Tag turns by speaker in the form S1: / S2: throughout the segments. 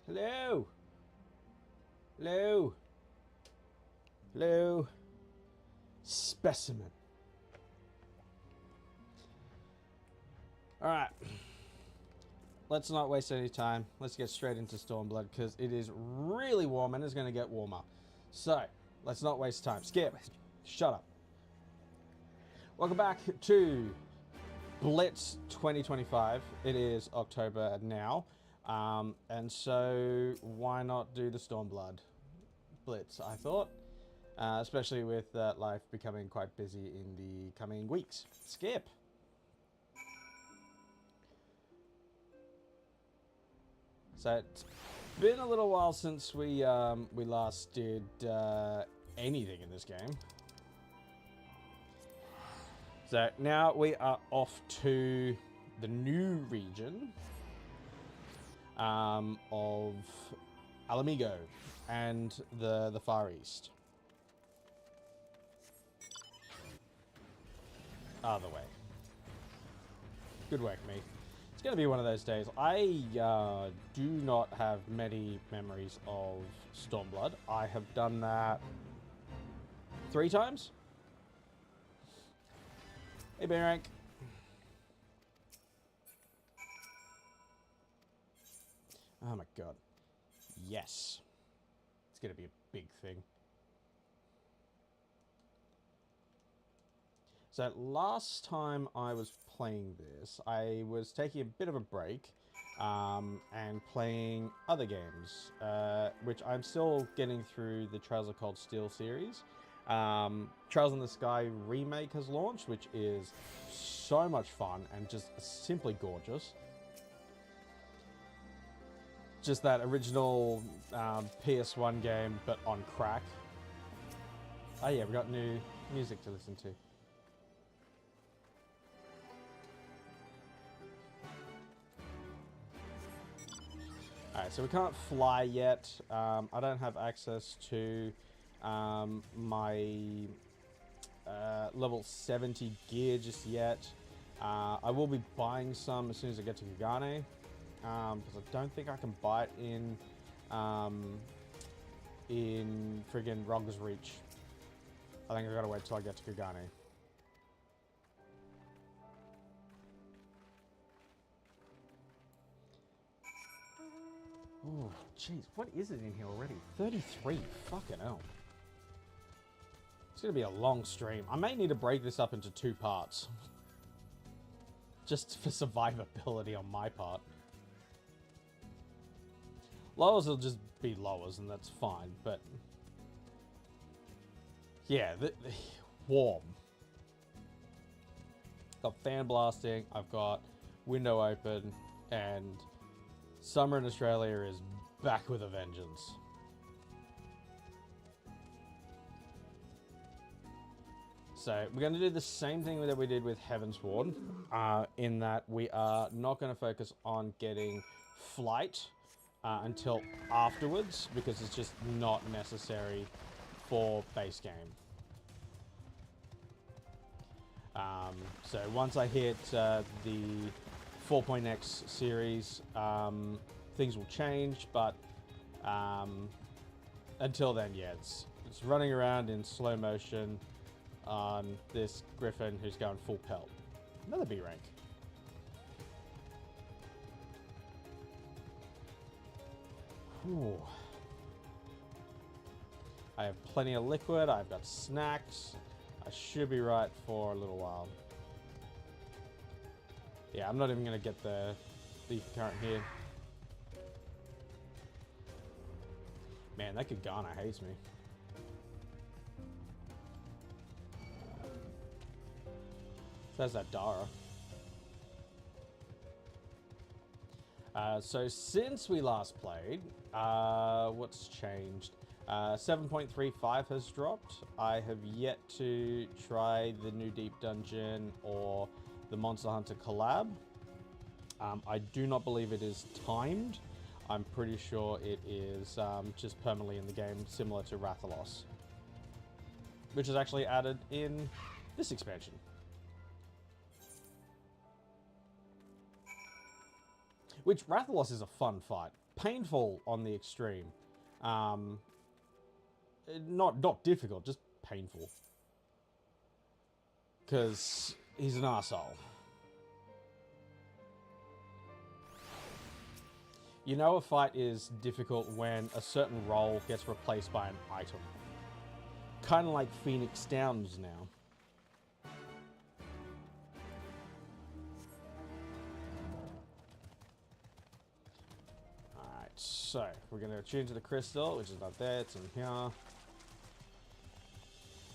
S1: Hello? Hello? Hello? Specimen. Alright. Let's not waste any time. Let's get straight into Stormblood because it is really warm and it's going to get warmer. So, let's not waste time. Skip. Shut up. Welcome back to BLITZ 2025. It is October now. And so, why not do the Stormblood Blitz, I thought. Especially with life becoming quite busy in the coming weeks. Skip. So it's been a little while since we last did anything in this game. So now we are off to the new region of Alamigo and the Far East. Other way. Good work, me. It's going to be one of those days. I do not have many memories of Stormblood. I have done that 3 times. Hey, B rank. Oh my god. Yes. It's going to be a big thing. So last time I was playing this, I was taking a bit of a break and playing other games, which I'm still getting through the Trails of Cold Steel series. Trails in the Sky remake has launched, which is so much fun and just simply gorgeous. Just that original PS1 game, but on crack. Oh yeah, we got new music to listen to. Alright, so we can't fly yet. I don't have access to my level 70 gear just yet. I will be buying some as soon as I get to Kugane. Because I don't think I can buy it in friggin' Rog's Reach. I think I gotta wait till I get to Kugane. Oh, jeez, what is it in here already? 33, fucking hell. It's gonna be a long stream. I may need to break this up into 2 parts. Just for survivability on my part. Lowers will just be lowers and that's fine, but... yeah, warm. Got fan blasting, I've got window open, and summer in Australia is back with a vengeance. So we're going to do the same thing that we did with Heavensward, in that we are not going to focus on getting flight until afterwards, because it's just not necessary for base game. So once I hit the 4.x series, things will change, but until then, yeah, it's running around in slow motion on this Griffin who's going full pelt. Another B rank. Whew. I have plenty of liquid, I've got snacks. I should be right for a little while. Yeah, I'm not even going to get the current here. Man, that Kugana hates me. There's that Dara. So since we last played, what's changed? 7.35 has dropped. I have yet to try the new Deep Dungeon or the Monster Hunter collab. I do not believe it is timed. I'm pretty sure it is just permanently in the game, similar to Rathalos, which is actually added in this expansion. Which, Rathalos is a fun fight. painful on the extreme. Not difficult, just painful. Because he's an arsehole. You know a fight is difficult when a certain role gets replaced by an item. Kind of like Phoenix Downs now. Alright, so we're going to attune to the crystal, which is not there, it's in here.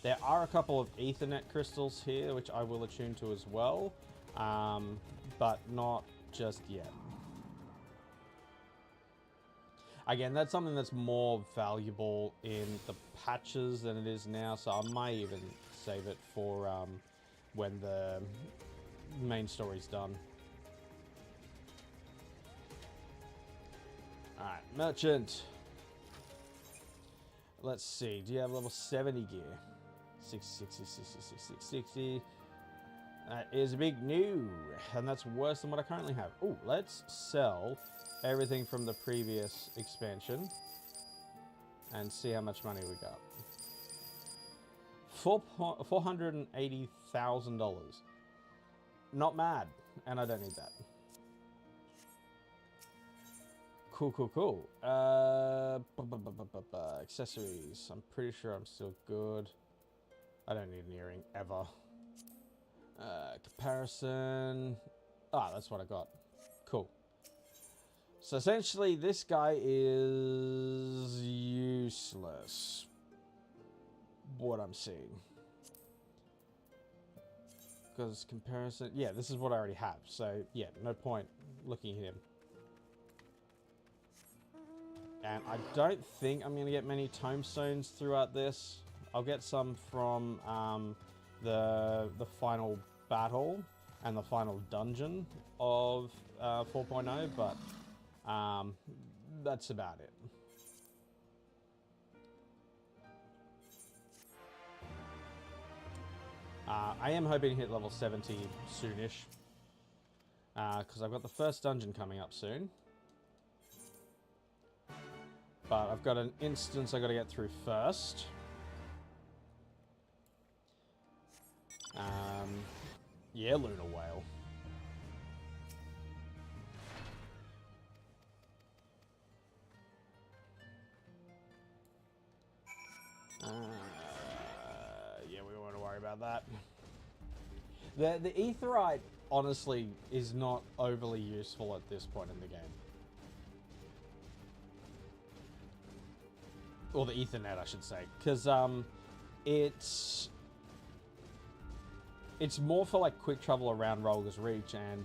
S1: There are a couple of Ethernet crystals here, which I will attune to as well, but not just yet. Again, that's something that's more valuable in the patches than it is now, so I might even save it for when the main story's done. Alright, merchant. Let's see, do you have level 70 gear? 660, 660. That is a big no, and that's worse than what I currently have. Oh, let's sell everything from the previous expansion and see how much money we got. $480,000. Not mad, and I don't need that. Cool. Accessories. I'm pretty sure I'm still good. I don't need an earring ever. Comparison. Ah, that's what I got. Cool. So essentially, this guy is useless. What I'm seeing. Because comparison... Yeah, this is what I already have. So, yeah, no point looking at him. And I don't think I'm going to get many tombstones throughout this. I'll get some from the final battle and the final dungeon of 4.0, but that's about it. I am hoping to hit level 70 soonish, because I've got the first dungeon coming up soon. But I've got an instance I've got to get through first. Yeah, Lunar Whale. Yeah, we don't want to worry about that. The Aetherite, honestly, is not overly useful at this point in the game. Or the Ethernet, I should say. Because, it's more for, like, quick travel around Rolga's Reach, and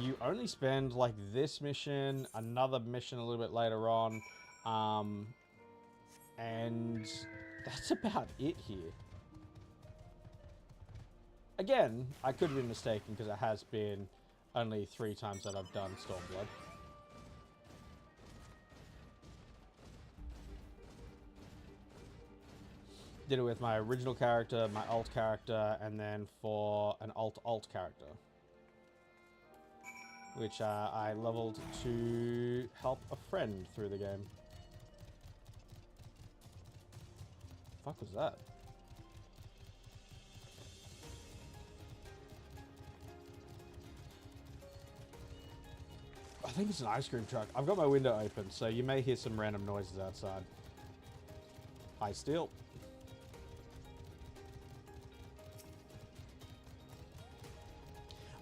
S1: you only spend, like, this mission, another mission a little bit later on, and that's about it here. Again, I could be mistaken, because it has been only 3 times that I've done Stormblood. Did it with my original character, my alt character, and then for an alt character. Which I leveled to help a friend through the game. Fuck was that? I think it's an ice cream truck. I've got my window open, so you may hear some random noises outside. Hi, Steel.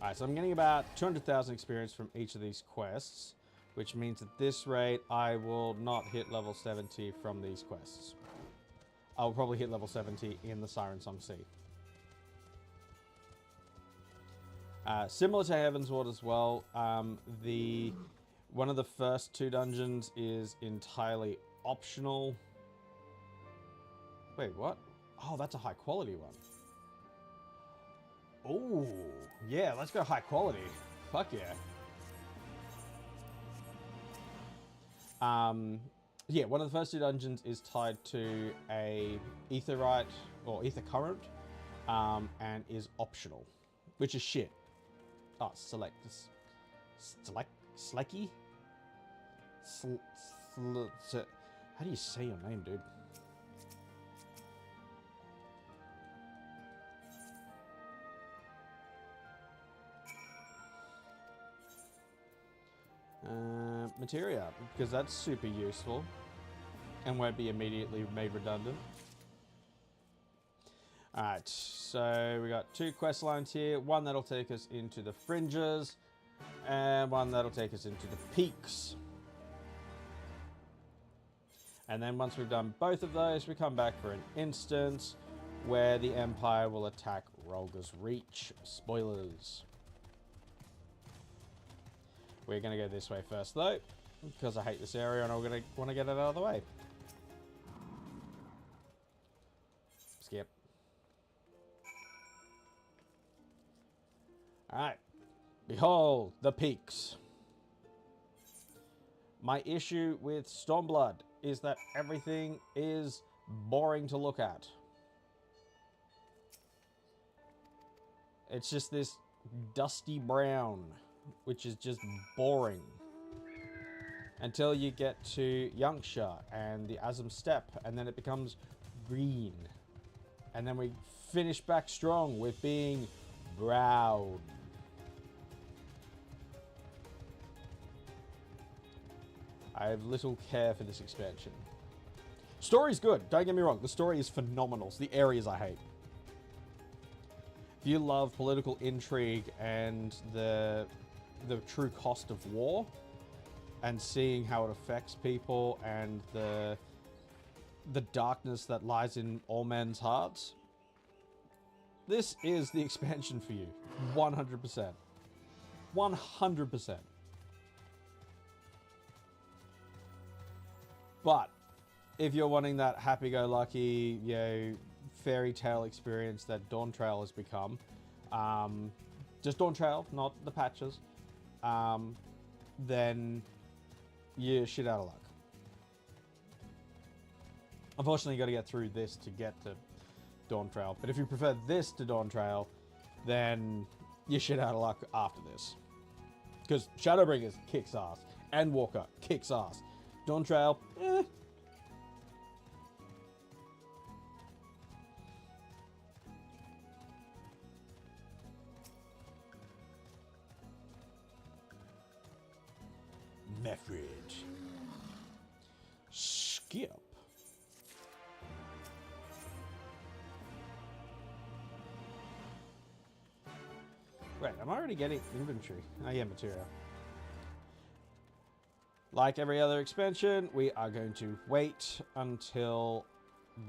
S1: Alright, so I'm getting about 200,000 experience from each of these quests, which means at this rate, I will not hit level 70 from these quests. I'll probably hit level 70 in the Siren Song Sea. Similar to Heavensward as well, one of the first 2 dungeons is entirely optional. Wait, what? Oh, that's a high quality one. Oh, yeah, let's go high quality. Fuck yeah. Yeah, one of the first 2 dungeons is tied to a Aetherite, or Ether Current, and is optional, which is shit. Oh, Slecky? How do you say your name, dude? Materia, because that's super useful and won't be immediately made redundant. Alright, so we got 2 quest lines here. One that'll take us into the fringes, and one that'll take us into the peaks. And then once we've done both of those, we come back for an instance where the Empire will attack Rolga's Reach. Spoilers. We're going to go this way first, though, because I hate this area and I'm going to want to get it out of the way. Skip. Alright. Behold, the peaks. My issue with Stormblood is that everything is boring to look at. It's just this dusty brown, which is just boring. Until you get to Yangtze and the Azim Steppe, and then it becomes green. And then we finish back strong with being brown. I have little care for this expansion. Story's good, don't get me wrong. The story is phenomenal. It's the areas I hate. If you love political intrigue and the true cost of war, and seeing how it affects people and the darkness that lies in all men's hearts, this is the expansion for you. 100%. 100%. But if you're wanting that happy-go-lucky, you know, fairy tale experience that Dawn Trail has become, just Dawn Trail, not the patches, then you're shit out of luck. Unfortunately, you got to get through this to get to Dawn Trail. But if you prefer this to Dawn Trail, then you're shit out of luck after this. Because Shadowbringers kicks ass. And Walker kicks ass. Dawn Trail, eh. Method. Skip. Right, I'm already getting inventory. I get material. Like every other expansion, we are going to wait until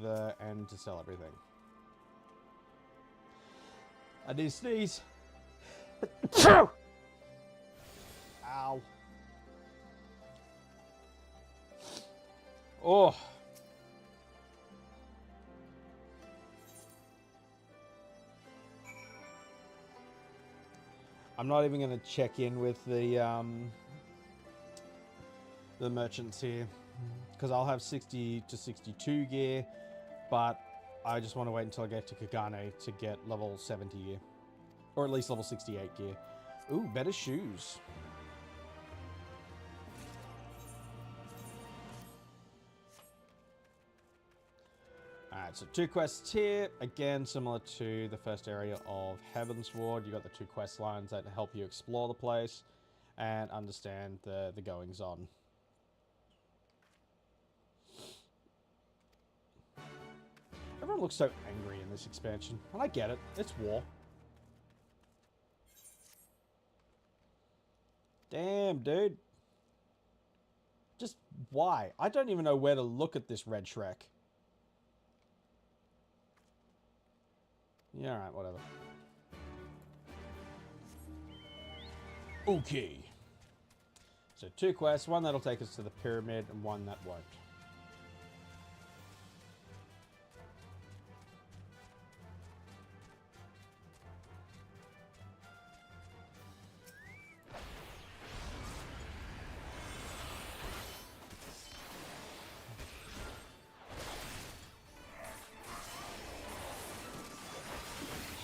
S1: the end to sell everything. I need to sneeze. Ow. Oh. I'm not even going to check in with the merchants here, because I'll have 60 to 62 gear, but I just want to wait until I get to Kagane to get level 70 gear, or at least level 68 gear. Ooh, better shoes. Alright, so 2 quests here. Again, similar to the first area of Heavensward. You got the 2 quest lines that help you explore the place and understand the goings on. Everyone looks so angry in this expansion, and I get it. It's war. Damn, dude. Just why? I don't even know where to look at this red Shrek. Yeah, alright, whatever. Okay. So 2 quests, one that'll take us to the pyramid and one that won't.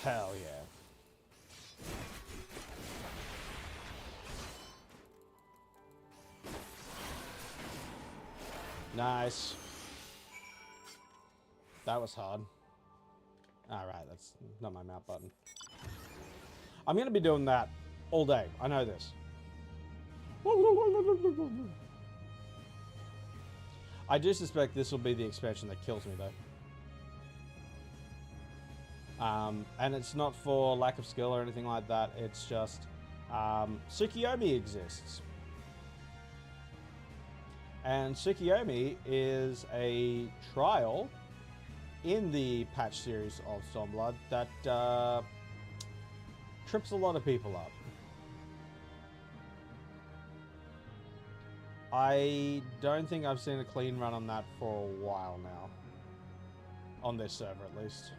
S1: Hell yeah. Nice. That was hard. Alright, that's not my mount button. I'm going to be doing that all day. I know this. I do suspect this will be the expansion that kills me, though. And it's not for lack of skill or anything like that. It's just Tsukiyomi exists. And Tsukiyomi is a trial in the patch series of Stormblood that trips a lot of people up. I don't think I've seen a clean run on that for a while now. On this server, at least.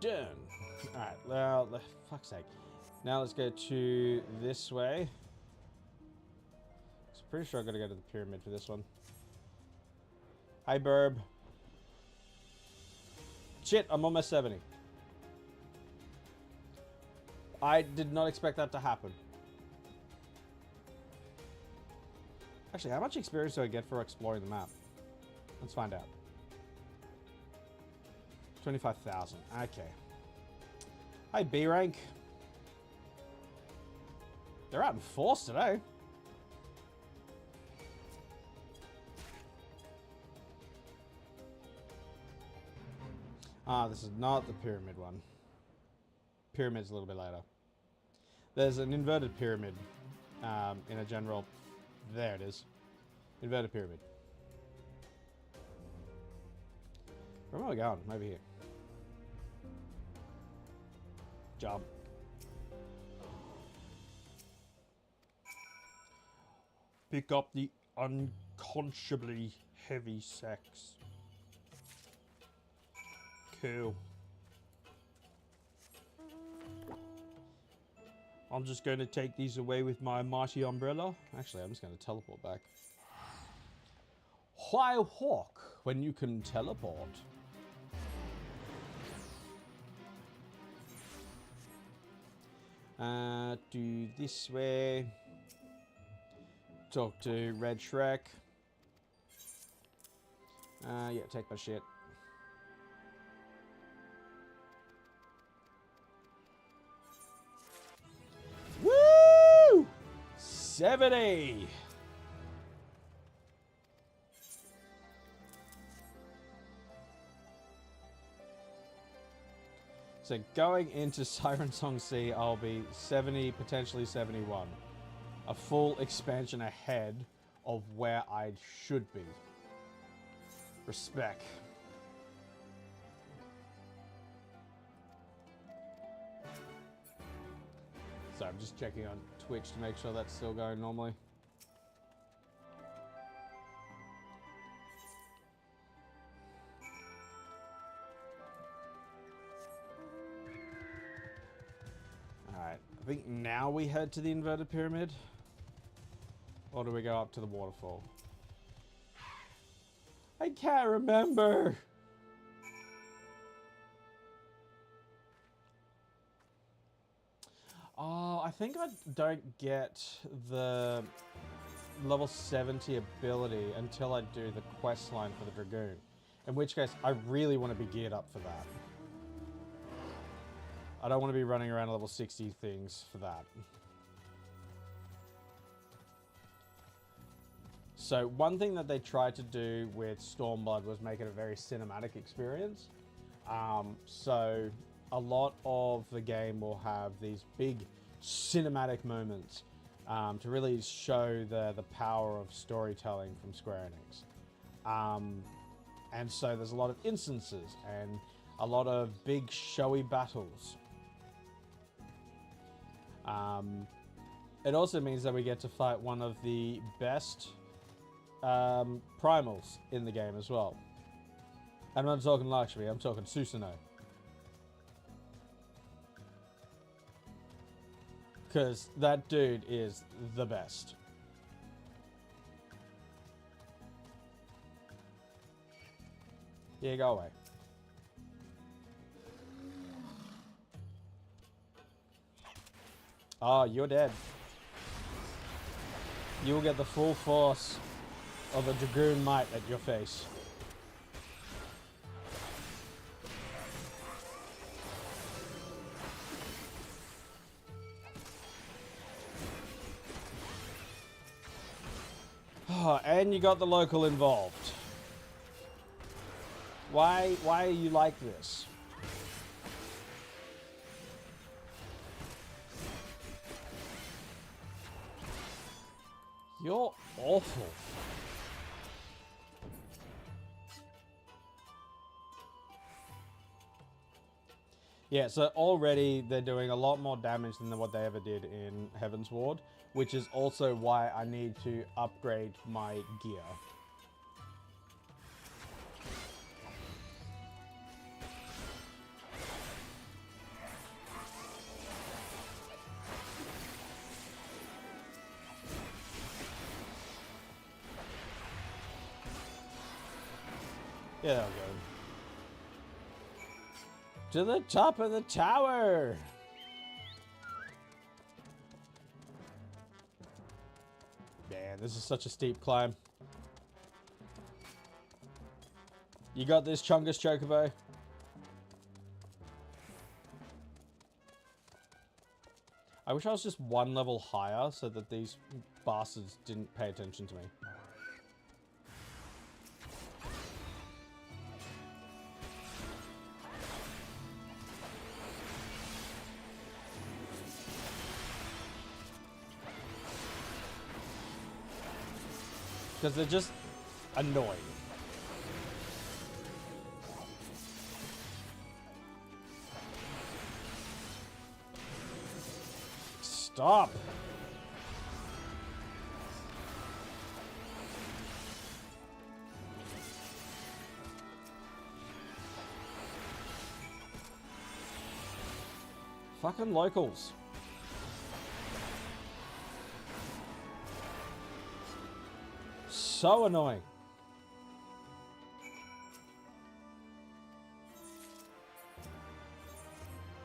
S1: Done. Alright, well, fuck's sake. Now let's go to this way. I'm pretty sure I gotta go to the pyramid for this one. Hi, Burb. Shit, I'm almost 70. I did not expect that to happen. Actually, how much experience do I get for exploring the map? Let's find out. 25,000. Okay. Hi, B rank. They're out in force today. Ah, this is not the pyramid one. Pyramid's a little bit later. There's an inverted pyramid in a general... There it is. Inverted pyramid. Where am I going? Over here. Jump. Pick up the unconscionably heavy sex. Cool. I'm just going to take these away with my mighty umbrella. Actually, I'm just going to teleport back. Why walk when you can teleport? Do this way. Talk to Red Shrek. Yeah, take my shit. Woo! 70! So going into Siren Song C, I'll be 70, potentially 71. A full expansion ahead of where I should be. Respect. So I'm just checking on Twitch to make sure that's still going normally. Alright, I think now we head to the inverted pyramid. Or do we go up to the waterfall? I can't remember! Oh, I think I don't get the level 70 ability until I do the quest line for the Dragoon. In which case, I really want to be geared up for that. I don't want to be running around level 60 things for that. So one thing that they tried to do with Stormblood was make it a very cinematic experience. So a lot of the game will have these big cinematic moments to really show the power of storytelling from Square Enix. And so there's a lot of instances and a lot of big showy battles. It also means that we get to fight one of the best primals in the game as well. I'm not talking Lakshmi, I'm talking Susanoo. Because that dude is the best. Yeah, go away. Oh, you're dead. You will get the full force of a Dragoon Might at your face. Oh, and you got the local involved. Why are you like this? You're awful. Yeah, so already they're doing a lot more damage than what they ever did in Heaven's Ward, which is also why I need to upgrade my gear. Yeah, that'll go. To the top of the tower! Man, this is such a steep climb. You got this, Chungus Chocobo? I wish I was just one level higher so that these bastards didn't pay attention to me. Because they're just annoying. Stop! Fucking locals. So annoying.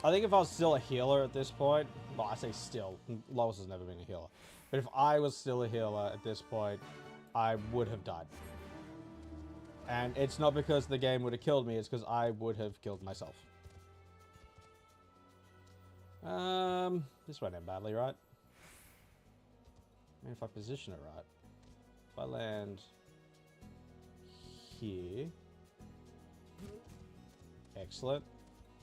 S1: I think if I was still a healer at this point, well, I say still, Lois has never been a healer, but if I was still a healer at this point, I would have died. And it's not because the game would have killed me, it's because I would have killed myself. This won't end badly, right? I mean, if I position it right. If I land here. Excellent.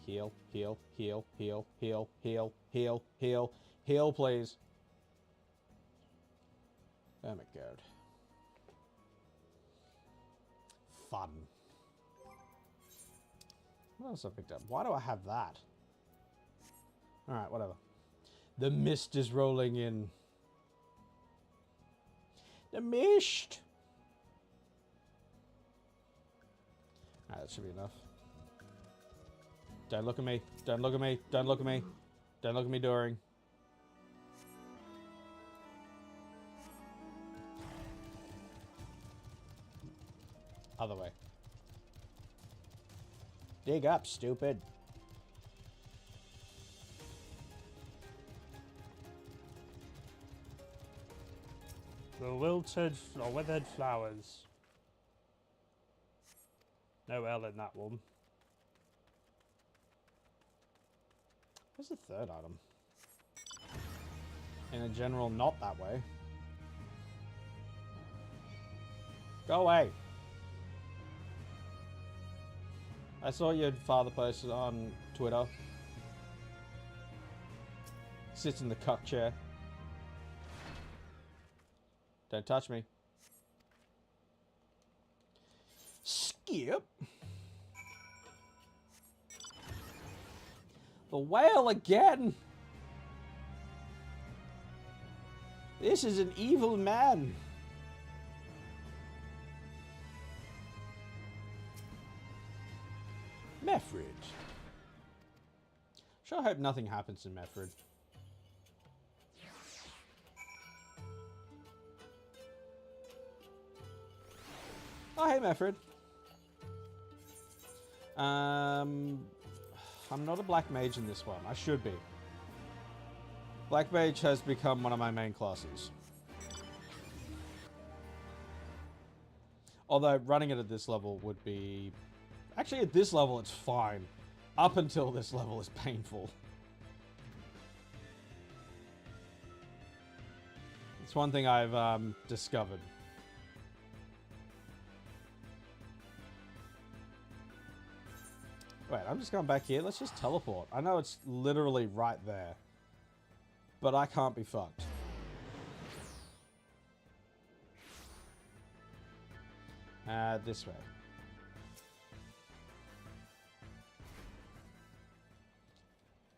S1: Heal, heal, heal, heal, heal, heal, heal, heal, heal, please. Oh my god. Fun. What else have I picked up? Why do I have that? Alright, whatever. The mist is rolling in. The mist! Alright, that should be enough. Don't look at me. Don't look at me. Don't look at me. Don't look at me during. Other way. Dig up, stupid.
S2: The wilted or withered flowers. No L in that one.
S1: Where's the third item? In a general, not that way. Go away. I saw your father posted on Twitter. Sits in the cuck chair. Don't touch me. Skip. The whale again. This is an evil man. Mefrid. Sure hope nothing happens in Mefrid. Oh, hey, Meffred. I'm not a black mage in this one. I should be. Black mage has become one of my main classes. Although running it at this level would be... Actually, at this level, it's fine. Up until this level is painful. It's one thing I've discovered. Wait, I'm just going back here. Let's just teleport. I know it's literally right there. But I can't be fucked. This way.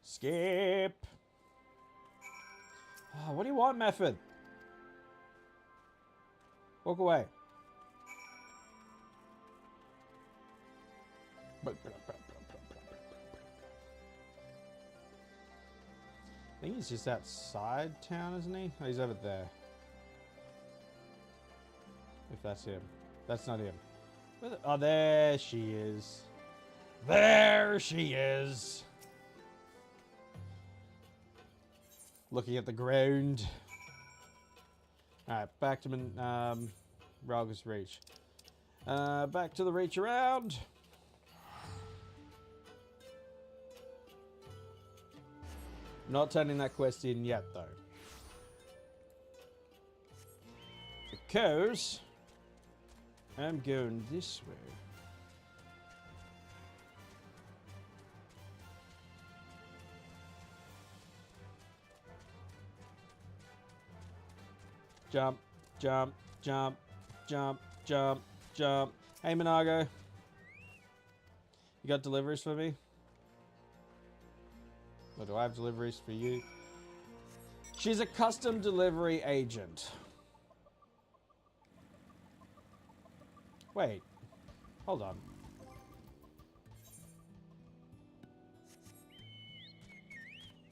S1: Skip. Oh, what do you want, Method? Walk away. I think he's just outside town, isn't he? Oh, he's over there. If that's him. That's not him. Oh, there she is. There she is. Looking at the ground. Alright, back to Ralga's Reach. Back to the reach around. Not turning that quest in yet, though. Because I'm going this way. Jump, jump, jump, jump, jump, jump. Hey, Monago. You got deliveries for me? Or do I have deliveries for you? She's a custom delivery agent. Wait. Hold on.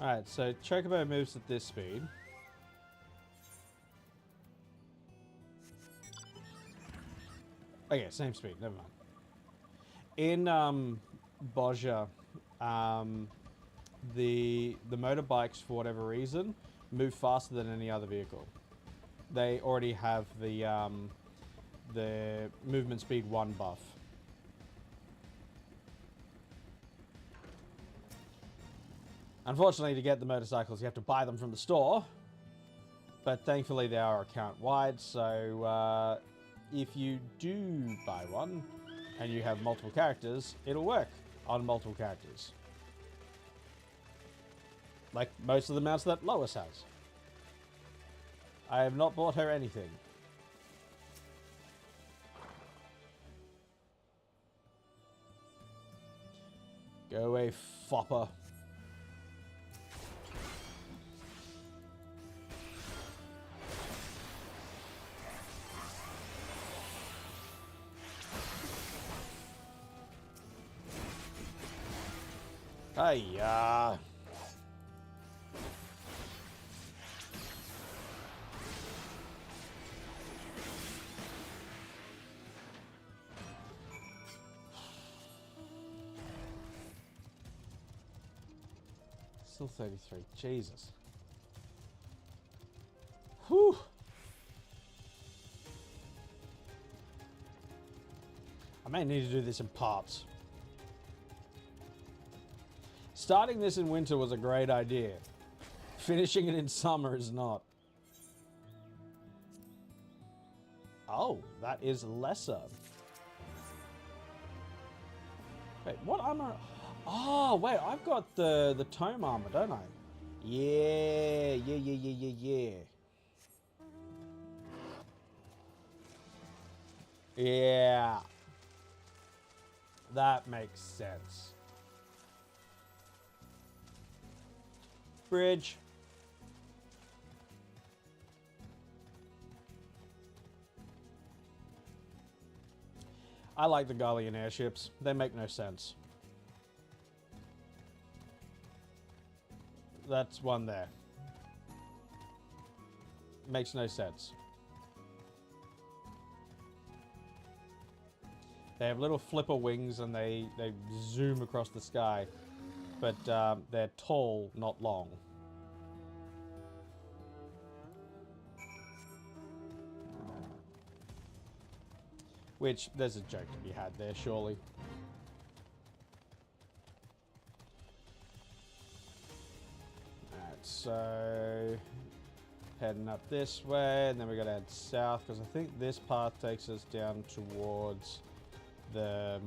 S1: Alright, so Chocobo moves at this speed. Okay, same speed, never mind. In Bozja, the motorbikes, for whatever reason, move faster than any other vehicle. They already have the movement speed 1 buff. Unfortunately, to get the motorcycles, you have to buy them from the store. But thankfully, they are account-wide, so if you do buy one, and you have multiple characters, it'll work on multiple characters. Like most of the mounts that Lois has. I have not bought her anything. Go away, fopper. Hiya. Still 33. Jesus. Whew. I may need to do this in parts. Starting this in winter was a great idea. Finishing it in summer is not. Oh, that is lesser. Wait, what armor? Oh, wait, I've got the tome armor, don't I? Yeah. Yeah. That makes sense. Bridge. I like the Gallian airships. They make no sense. That's one there. Makes no sense. They have little flipper wings and they zoom across the sky. But they're tall, not long. Which, there's a joke to be had there, surely. Alright, so... heading up this way, and then we gotta head south, because I think this path takes us down towards the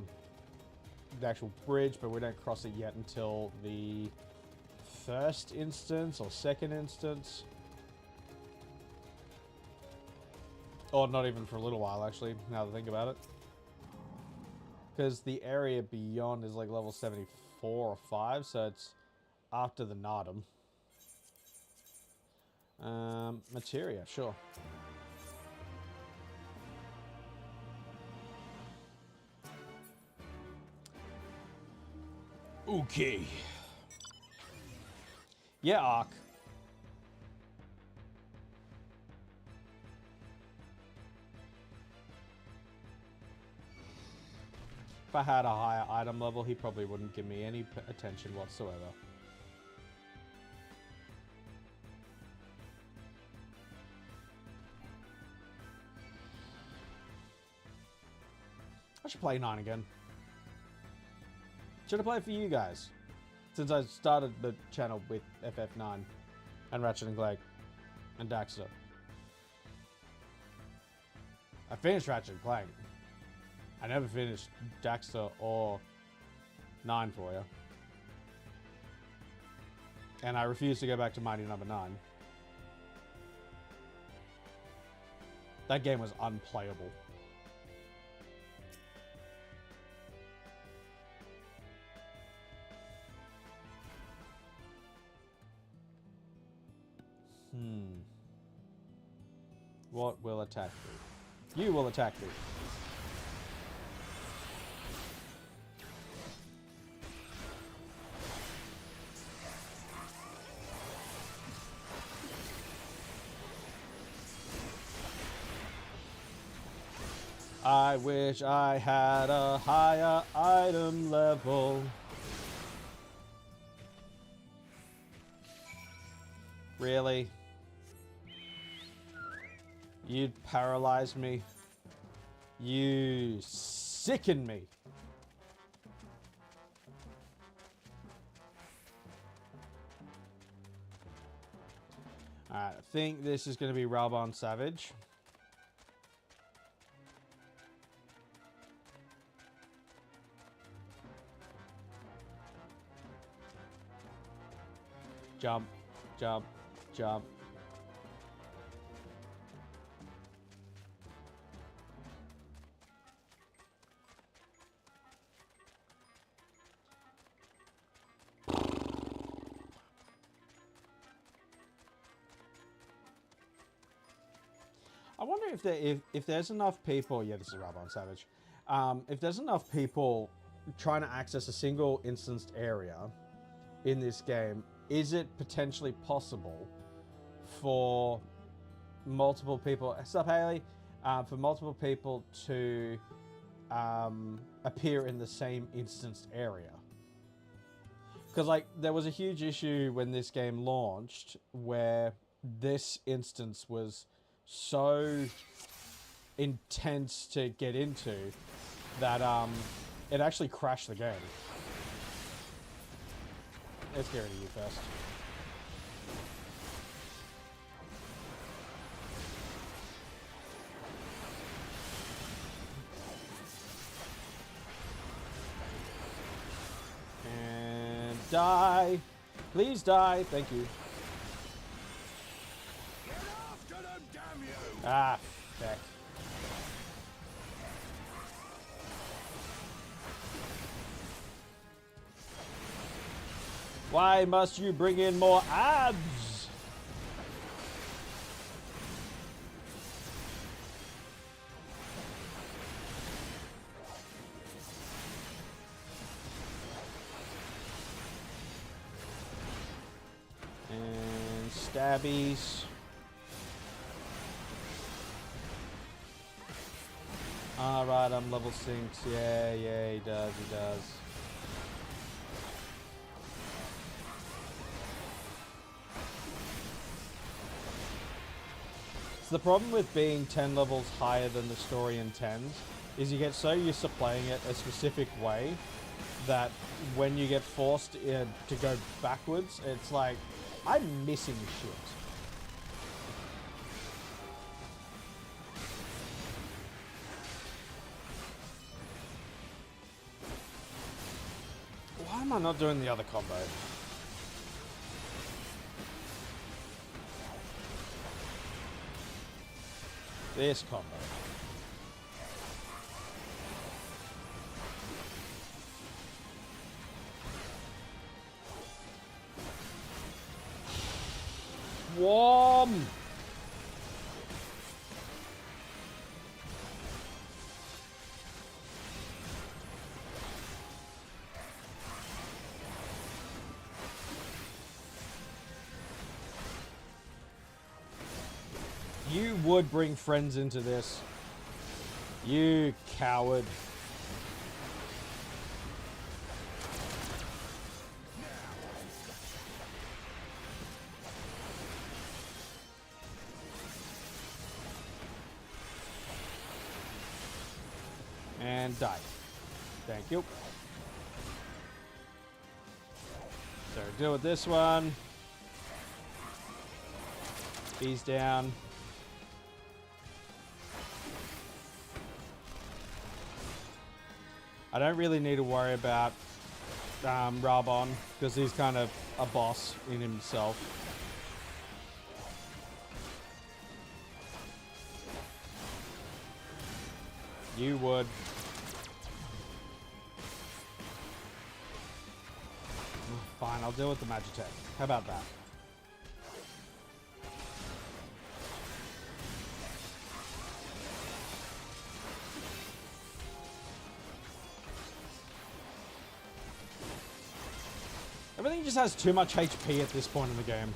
S1: actual bridge, but we don't cross it yet until the first instance, or second instance. Or not even for a little while, actually, now that I think about it. Because the area beyond is like level 74 or 5, so it's after the Nardum. Materia, sure. Okay. Yeah, Ark. If I had a higher item level, he probably wouldn't give me any attention whatsoever. I should play 9 again. Should have played for you guys. Since I started the channel with FF9 and Ratchet and Clank and Daxter. I finished Ratchet and Clank. I never finished Daxter or 9 for you. And I refuse to go back to Mighty Number 9. That game was unplayable. What will attack me? You will attack me. I wish I had a higher item level. Really? You'd paralyze me. You sicken me. Alright, I think this is going to be Ralbon Savage. Jump, jump, jump. I wonder if there's enough people. Yeah, this is Ralbon Savage. If there's enough people trying to access a single instanced area in this game, is it potentially possible for multiple people? Sup, Haley? For multiple people to appear in the same instanced area? Because like there was a huge issue when this game launched, where this instance was so intense to get into that it actually crashed the game. Let's get rid of you first. And die. Please die. Thank you.
S3: Get after them, damn you!
S1: Ah, heck. Why must you bring in more abs? And stabbies. Alright, I'm level 6. Yeah, he does, he does. So the problem with being 10 levels higher than the story intends is you get so used to playing it a specific way that when you get forced to go backwards, it's like, I'm missing shit. Why am I not doing the other combo? This combo. Whom! You would bring friends into this. You coward. And die. Thank you. So deal with this one. He's down. I don't really need to worry about Rabon because he's kind of a boss in himself. You would. Fine, I'll deal with the Magitech. How about that? Everything just has too much HP at this point in the game.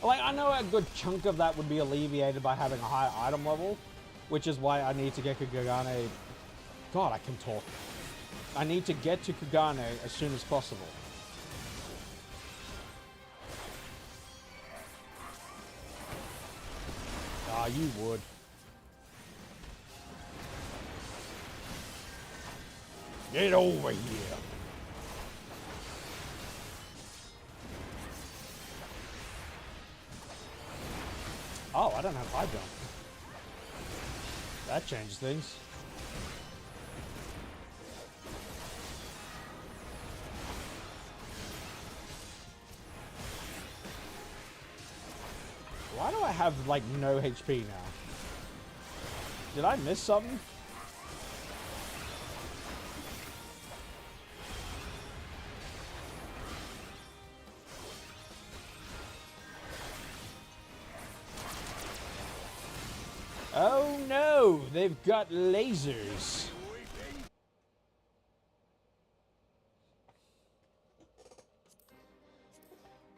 S1: Like, I know a good chunk of that would be alleviated by having a higher item level, which is why I need to get Kagane... God, I can talk. I need to get to Kagane as soon as possible. Ah, you would. Get over here. Oh, I don't have high jump. That changes things. Why do I have, like, no HP now? Did I miss something? Oh no, they've got lasers.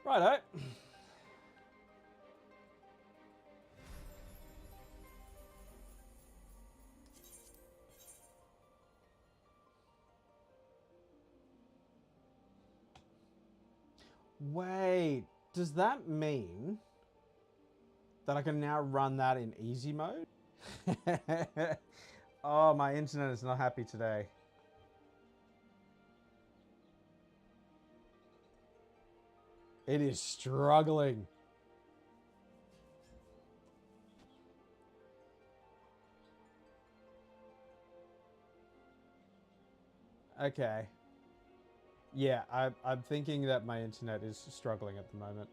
S1: Righto. Wait, does that mean that I can now run that in easy mode? Oh, my internet is not happy today. It is struggling. Okay. Yeah, I'm thinking that my internet is struggling at the moment.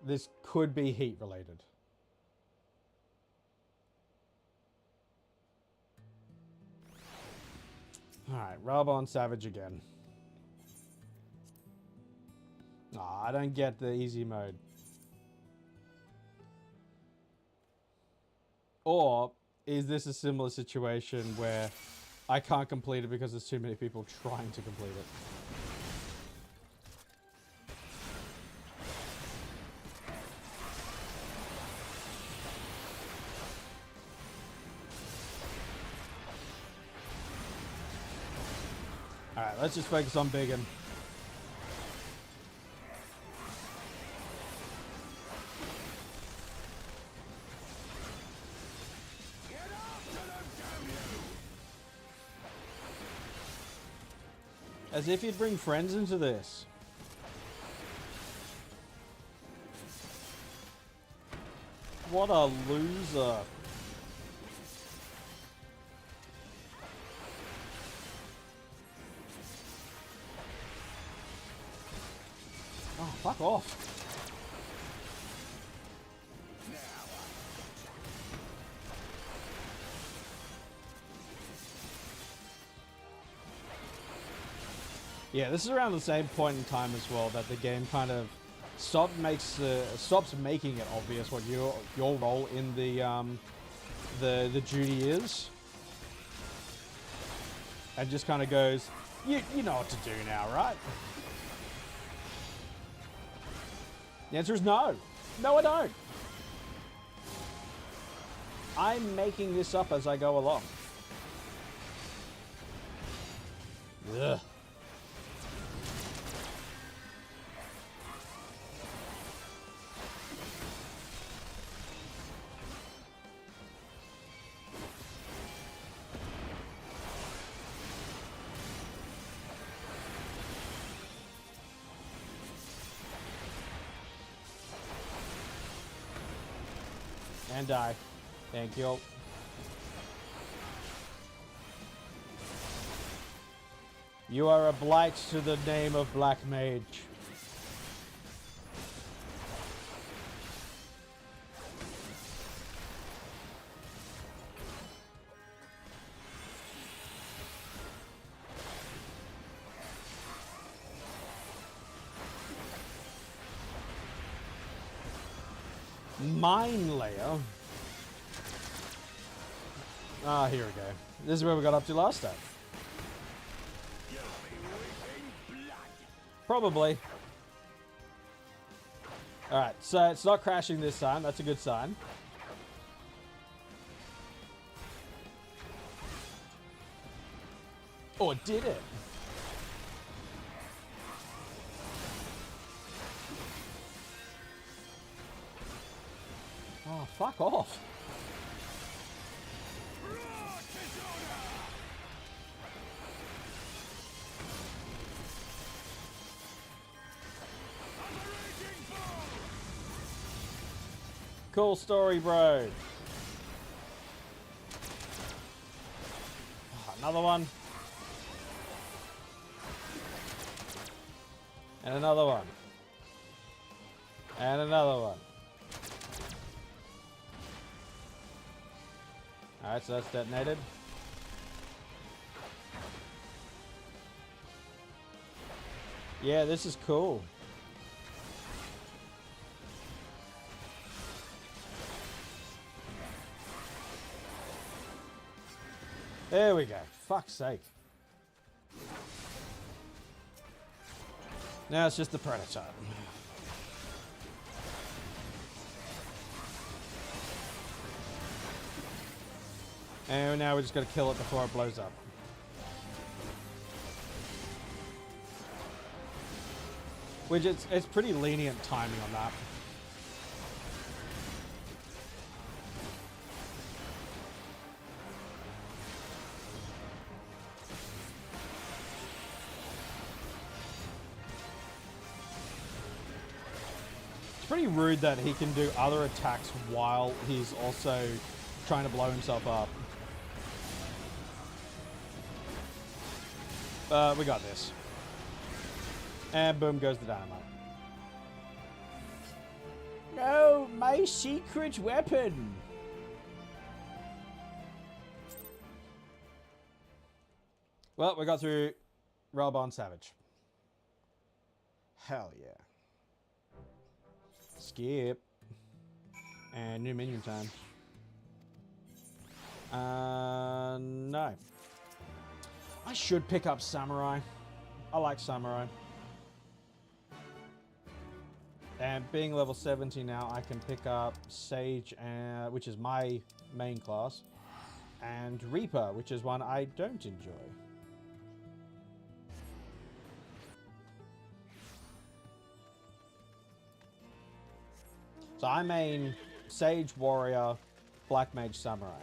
S1: This could be heat related. Alright, Rabon Savage again. Aw, I don't get the easy mode. Or is this a similar situation where I can't complete it because there's too many people trying to complete it? Alright, let's just focus on Biggin.
S3: Get after them, damn you!
S1: As if you'd bring friends into this. What a loser. Oh, fuck off. Yeah, this is around the same point in time as well that the game kind of stops making it obvious what your role in the duty is, and just kind of goes, you know what to do now, right? The answer is no. No, I don't. I'm making this up as I go along. Ugh. And die. Thank you. You are a blight to the name of Black Mage. Mine layer. Ah, here we go. This is where we got up to last time.
S3: You'll be weeping blood.
S1: Probably. Alright, so it's not crashing this time. That's a good sign. Or did it? Oh, fuck off. Cool story, bro. Oh, another one. And another one. And another one. Alright, so that's detonated. Yeah, this is cool. There we go. Fuck's sake. Now it's just the prototype. And now we just got to kill it before it blows up. Which it's pretty lenient timing on that. It's pretty rude that he can do other attacks while he's also trying to blow himself up. We got this. And boom goes the dynamite. No, my secret weapon! Well, we got through Railbond Savage. Hell yeah. Skip. And new minion time. No. I should pick up Samurai. I like Samurai. And being level 70 now, I can pick up Sage, which is my main class, and Reaper, which is one I don't enjoy. So I main Sage Warrior, Black Mage Samurai.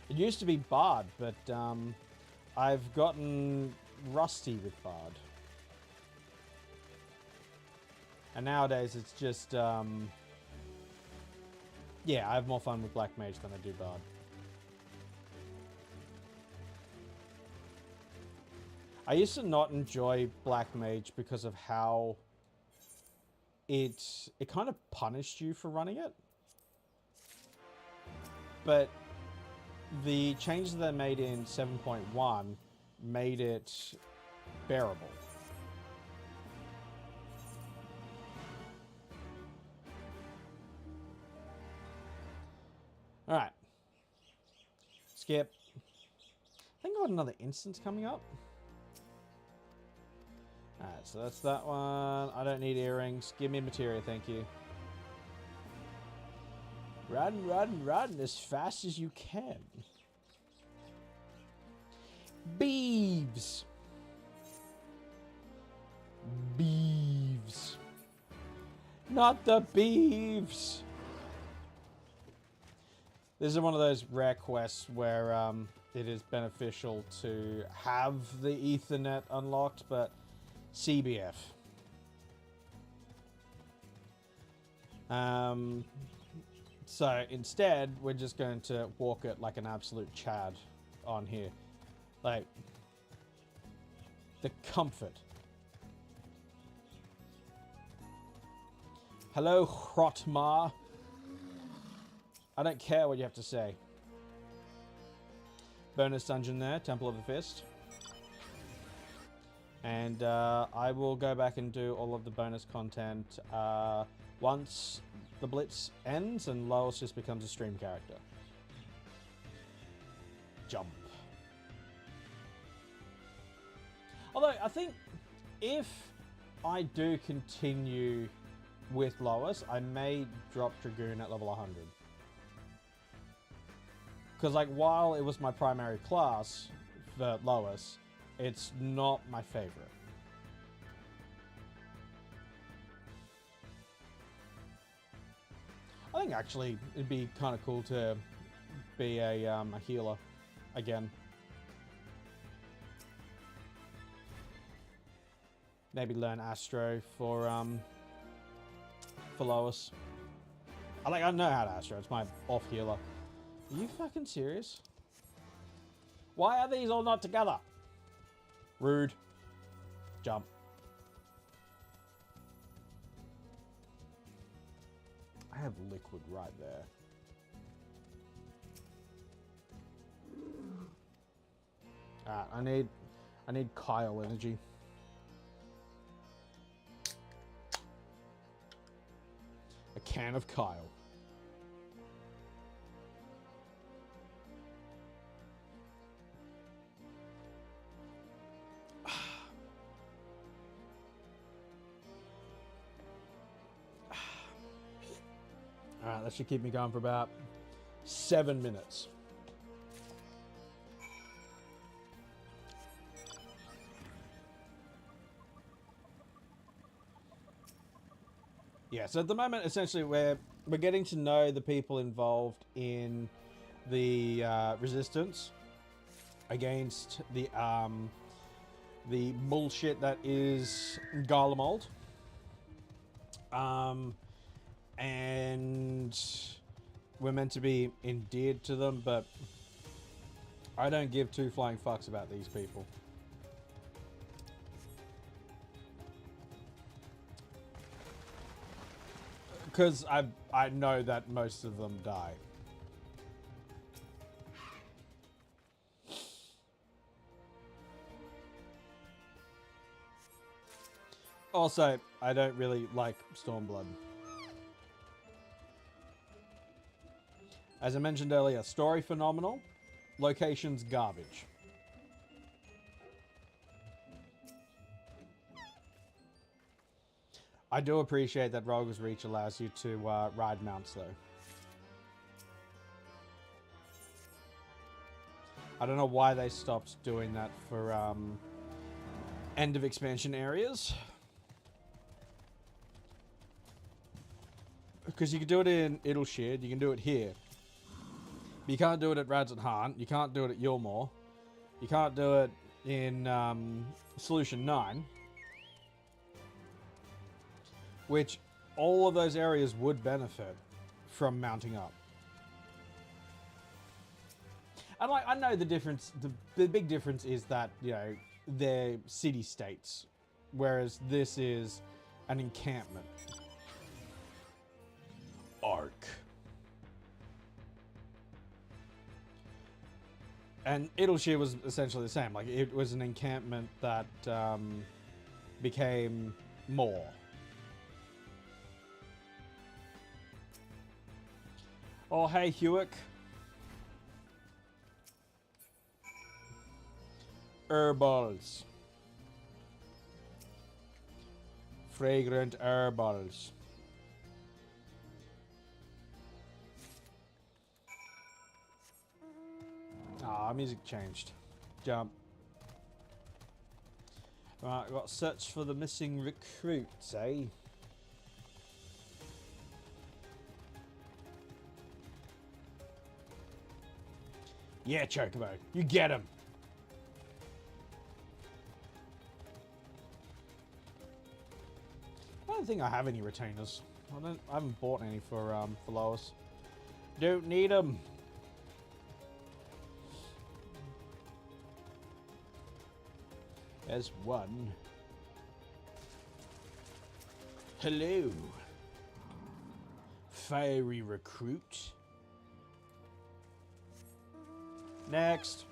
S1: It used to be Bard, but I've gotten rusty with Bard. And nowadays it's just, yeah, I have more fun with Black Mage than I do Bard. I used to not enjoy Black Mage because of how it kind of punished you for running it. But the changes they made in 7.1 made it bearable. Alright. Skip. I think I got another instance coming up. Alright, so that's that one. I don't need earrings. Give me materia, thank you. Run, run, run as fast as you can. Beeves. Beeves. Not the beeves. This is one of those rare quests where it is beneficial to have the Ethernet unlocked, but CBF. So instead, we're just going to walk it like an absolute Chad on here. Like, the comfort. Hello, Hrotmar. I don't care what you have to say. Bonus dungeon there, Temple of the Fist. And I will go back and do all of the bonus content once the Blitz ends and Lois just becomes a stream character. Jump. Although, I think if I do continue with Lois, I may drop Dragoon at level 100. Because, like, while it was my primary class for Lois, it's not my favorite. I think, actually, it'd be kind of cool to be a healer again. Maybe learn Astro for Lois. I know how to Astro. It's my off healer. Are you fucking serious? Why are these all not together? Rude. Jump. I have liquid right there. Alright, I need Kyle energy. A can of Kyle. Alright, that should keep me going for about 7 minutes. Yeah, so at the moment, essentially, we're getting to know the people involved in the resistance against the bullshit that is Garlemald. And we're meant to be endeared to them, but I don't give two flying fucks about these people. Because I know that most of them die. Also, I don't really like Stormblood. As I mentioned earlier, story phenomenal, locations garbage. I do appreciate that Rogue's Reach allows you to ride mounts, though. I don't know why they stopped doing that for end of expansion areas. Because you can do it in Idleshire, you can do it here. But you can't do it at Rads and Hahn, you can't do it at Yulmore. You can't do it in Solution 9. Which all of those areas would benefit from mounting up. And like, I know the difference, the big difference is that, you know, they're city-states. Whereas this is an encampment. Arc. And Idleshire was essentially the same. Like, it was an encampment that became more. Oh, hey, Hewick. Herbals. Fragrant herbals. Ah, music changed. Jump. Right, got search for the missing recruits, eh? Yeah, Chocobo, you get him. I don't think I have any retainers. I haven't bought any for Lois. Don't need them. There's one. Hello. Fiery recruit. Next.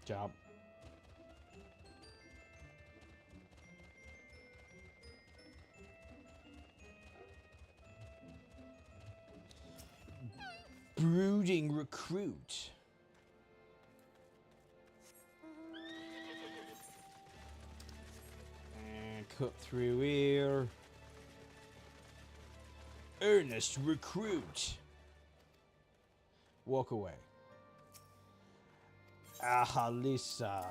S1: Jump. Brooding recruit. And cut through here. Earnest recruit. Walk away. Ahalisa.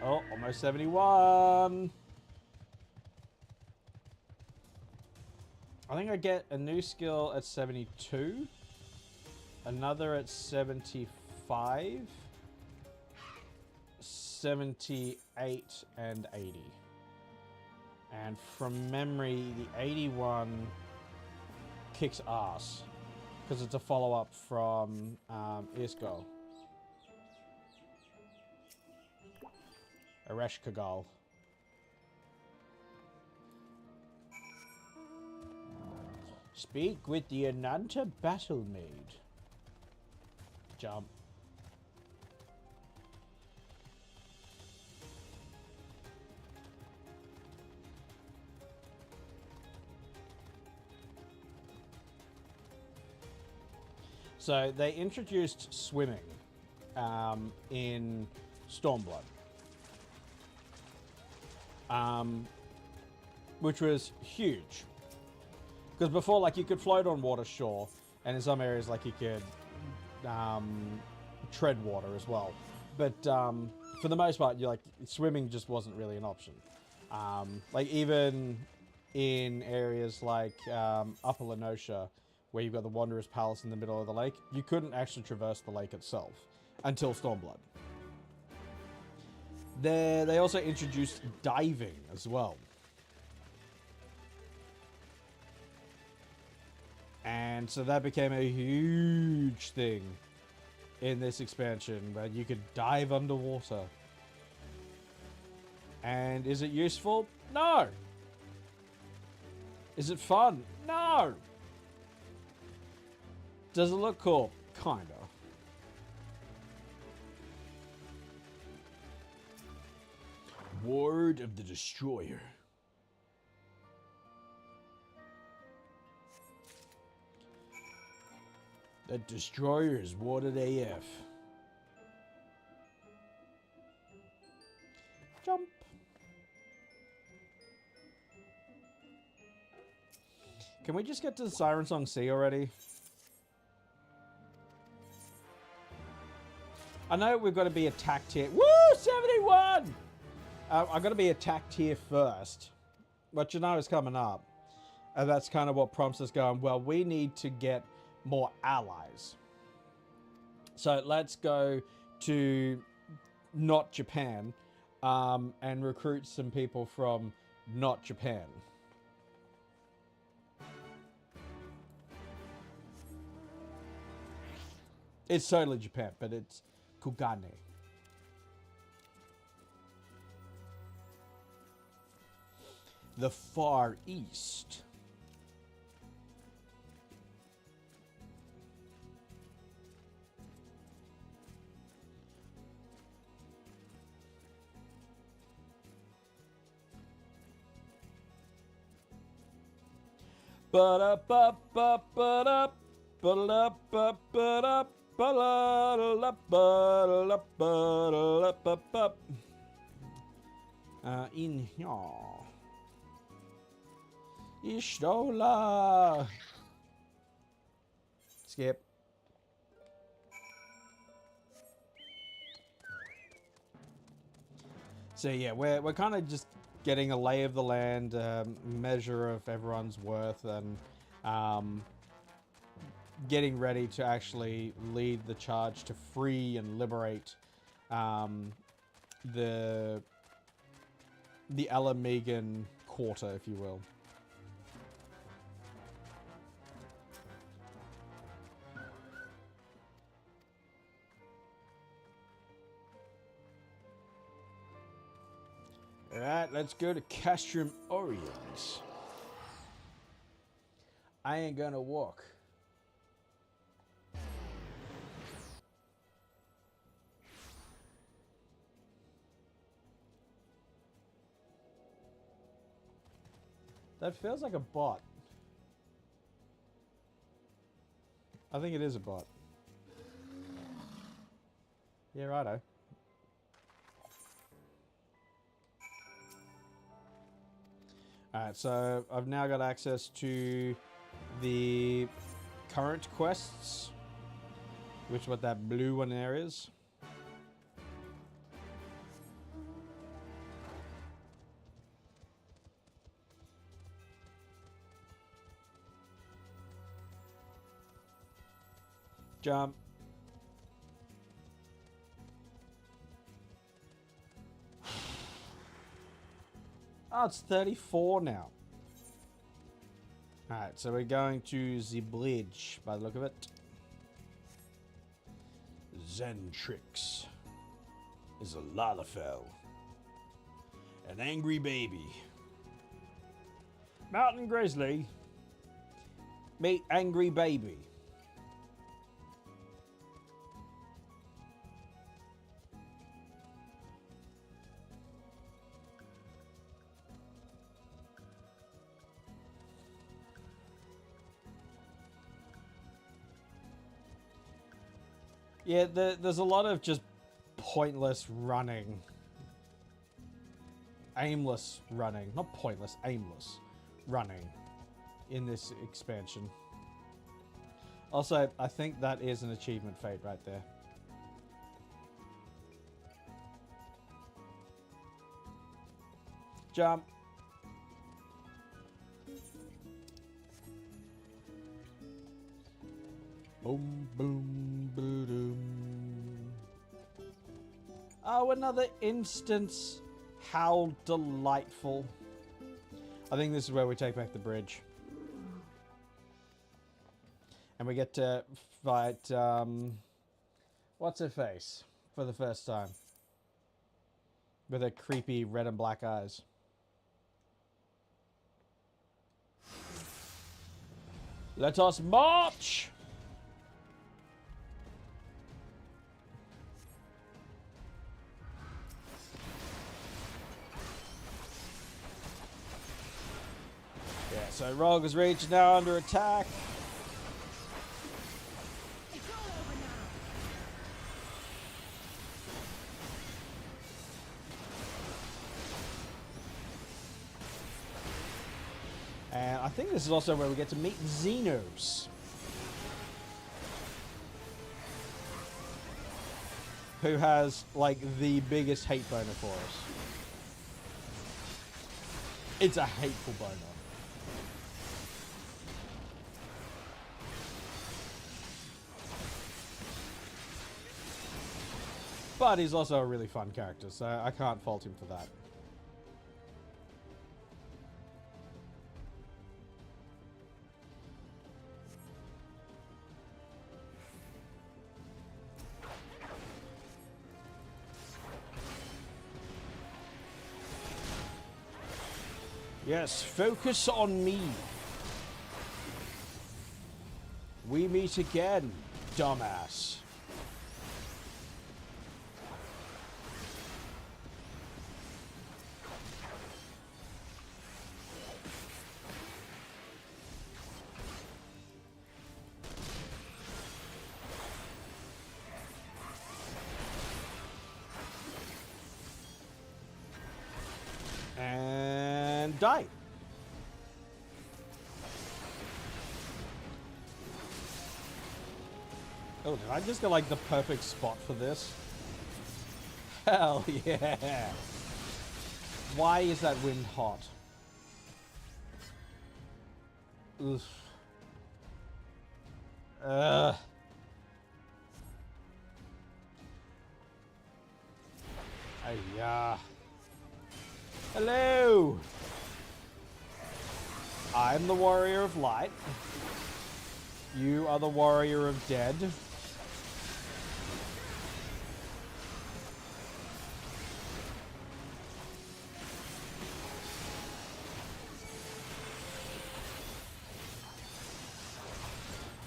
S1: Oh, almost 71. I think I get a new skill at 72. Another at 75. 78 and 80. And from memory, the 81 kicks ass. Because it's a follow-up from Isco. Aresh Kagal. Speak with the Ananta Battle Maid. Jump. So they introduced swimming in Stormblood. Which was huge. Because before, like, you could float on water, sure, and in some areas, like, you could tread water as well. But for the most part, you're like, swimming just wasn't really an option. Like, even in areas like Upper Lenosha, where you've got the Wanderer's Palace in the middle of the lake, you couldn't actually traverse the lake itself until Stormblood. They also introduced diving as well. And so that became a huge thing in this expansion, where you could dive underwater. And is it useful? No! Is it fun? No! Does it look cool? Kinda. Ward of the Destroyer. That destroyer is warded AF. Jump. Can we just get to the Siren Song Sea already? I know we've got to be attacked here. Woo! 71! I'm going to be attacked here first. But you know is coming up. And that's kind of what prompts us going, well, we need to get more allies. So let's go to not Japan and recruit some people from not Japan. It's totally Japan, but it's Kugane. The Far East. Ba-da-ba-ba-ba-da, ba-da-ba-ba-da, ba-da-ba-da-ba-da-ba-da-ba. In here. Ishtola. Skip. So yeah, we're kind of just getting a lay of the land, measure of everyone's worth, and getting ready to actually lead the charge to free and liberate the Alamegan quarter, if you will. Alright, let's go to Castrum Orient. I ain't gonna walk. That feels like a bot. I think it is a bot. Yeah, righto. Alright, so I've now got access to the current quests, which what that blue one there is. Jump. Oh, it's 34 now. Alright, so we're going to the bridge by the look of it. Zentrix is a Lalafell. An angry baby.
S2: Mountain Grizzly.
S1: Meet angry baby. Yeah, there's a lot of just pointless running. Aimless running. Not pointless, aimless running in this expansion. Also, I think that is an achievement fate right there. Jump. Boom, boom, boom. Oh, another instance. How delightful. I think this is where we take back the bridge. And we get to fight, what's her face? For the first time. With her creepy red and black eyes. Let us march! Yeah, so Rogue is reached now under attack.
S4: It's all over now.
S1: And I think this is also where we get to meet Xenos, who has like the biggest hate boner for us. It's a hateful boner. But he's also a really fun character, so I can't fault him for that. Yes, focus on me. We meet again, dumbass. And die. Oh, did I just get like the perfect spot for this? Hell yeah. Why is that wind hot? Oof. Yeah. Hello. I'm the warrior of light. You are the warrior of dead.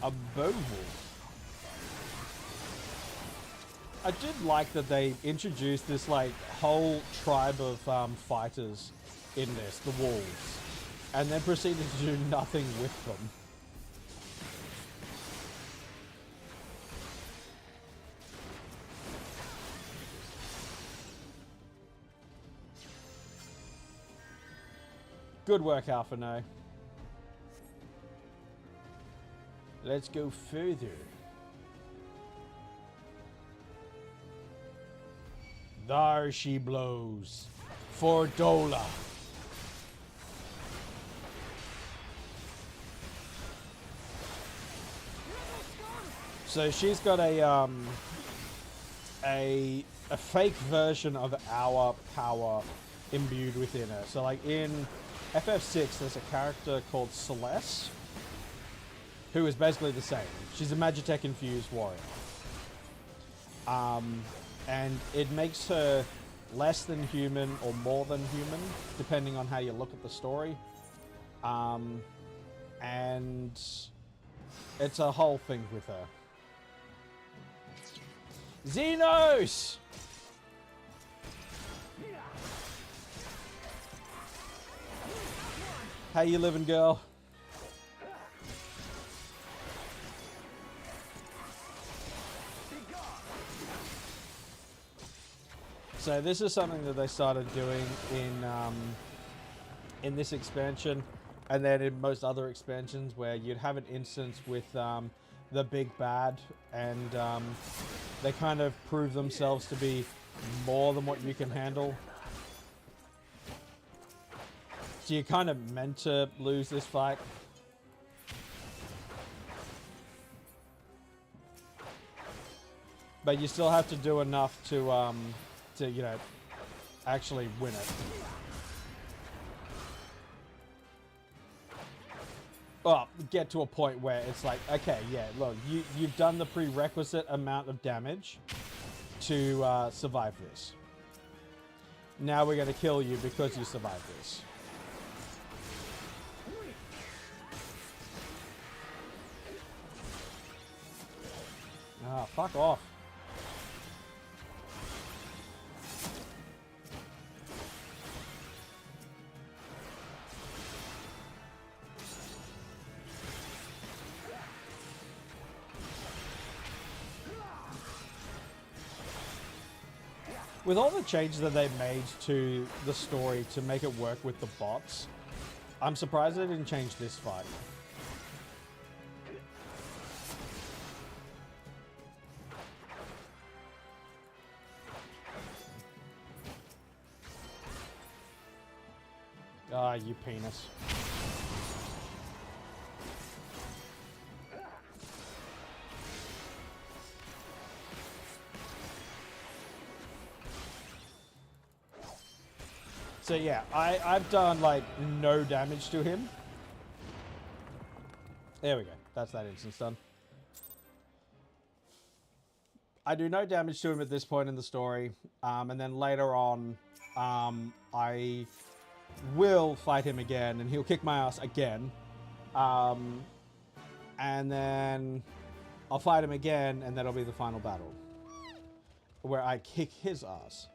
S1: A Boval. I did like that they introduced this like whole tribe of fighters in this, the wolves, and then proceeded to do nothing with them. Good work, Alpha No. Let's go further. There she blows. For Dola. So she's got a fake version of our power imbued within her. So like in FF6, there's a character called Celeste, who is basically the same. She's a Magitech infused warrior. And it makes her less than human or more than human, depending on how you look at the story. And it's a whole thing with her. Xenos! How you living, girl? So this is something that they started doing in this expansion, and then in most other expansions, where you'd have an instance with the big bad, and they kind of prove themselves to be more than what you can handle. So you're kind of meant to lose this fight. But you still have to do enough to you know, actually win it. Well, get to a point where it's like, okay, yeah, look, you've done the prerequisite amount of damage to survive this. Now we're going to kill you because you survived this. Ah, fuck off. With all the changes that they made to the story to make it work with the bots, I'm surprised they didn't change this fight. Ah, you penis. So yeah, I've done like no damage to him. There we go. That's that instance done. I do no damage to him at this point in the story. And then later on, I will fight him again and he'll kick my ass again. And then I'll fight him again and that'll be the final battle. Where I kick his ass.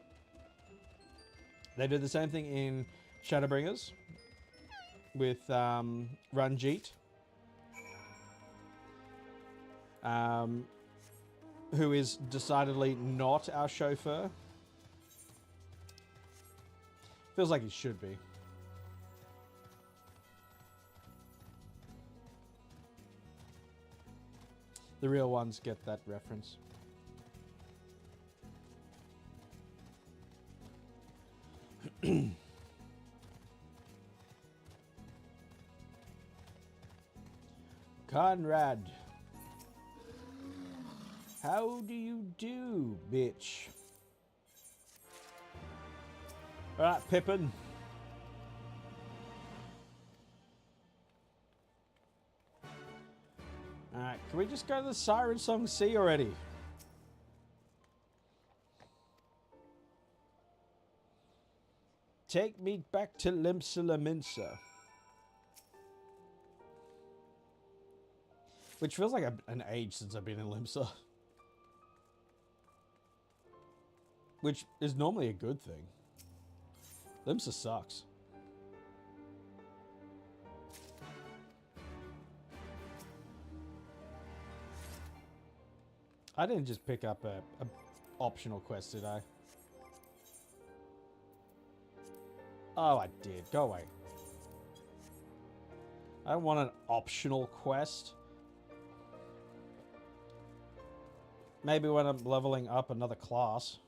S1: They did the same thing in Shadowbringers with Ranjit, who is decidedly not our chauffeur. Feels like he should be. The real ones get that reference. Conrad. How do you do, bitch? Alright, Pippin. Alright, can we just go to the Siren Song Sea already? Take me back to Limsa. Which feels like an age since I've been in Limsa. Which is normally a good thing. Limsa sucks. I didn't just pick up a optional quest, did I? Oh, I did. Go away. I don't want an optional quest. Maybe when I'm leveling up another class.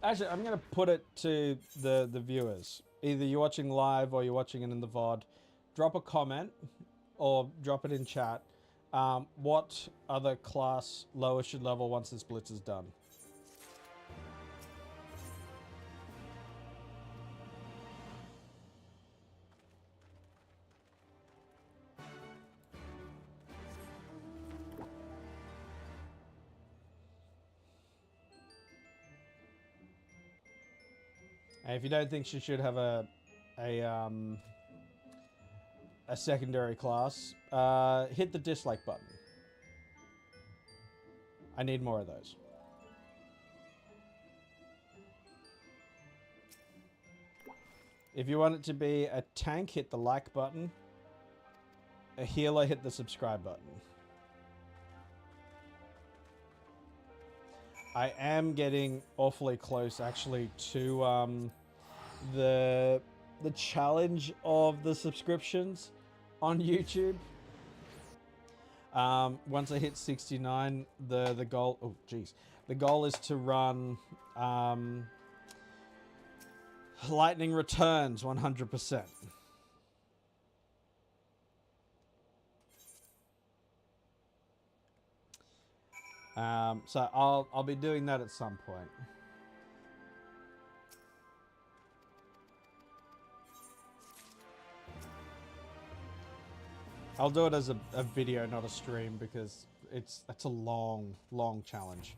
S1: Actually, I'm going to put it to the viewers. Either you're watching live or you're watching it in the VOD. Drop a comment or drop it in chat. What other class lower should level once this blitz is done? And if you don't think she should have a secondary class, hit the dislike button. I need more of those. If you want it to be a tank, hit the like button. A healer, hit the subscribe button. I am getting awfully close, actually, to the challenge of the subscriptions on YouTube. Once I hit 69, the goal. Oh, geez, the goal is to run Lightning Returns 100%. So I'll be doing that at some point. I'll do it as a video, not a stream, because it's a long challenge.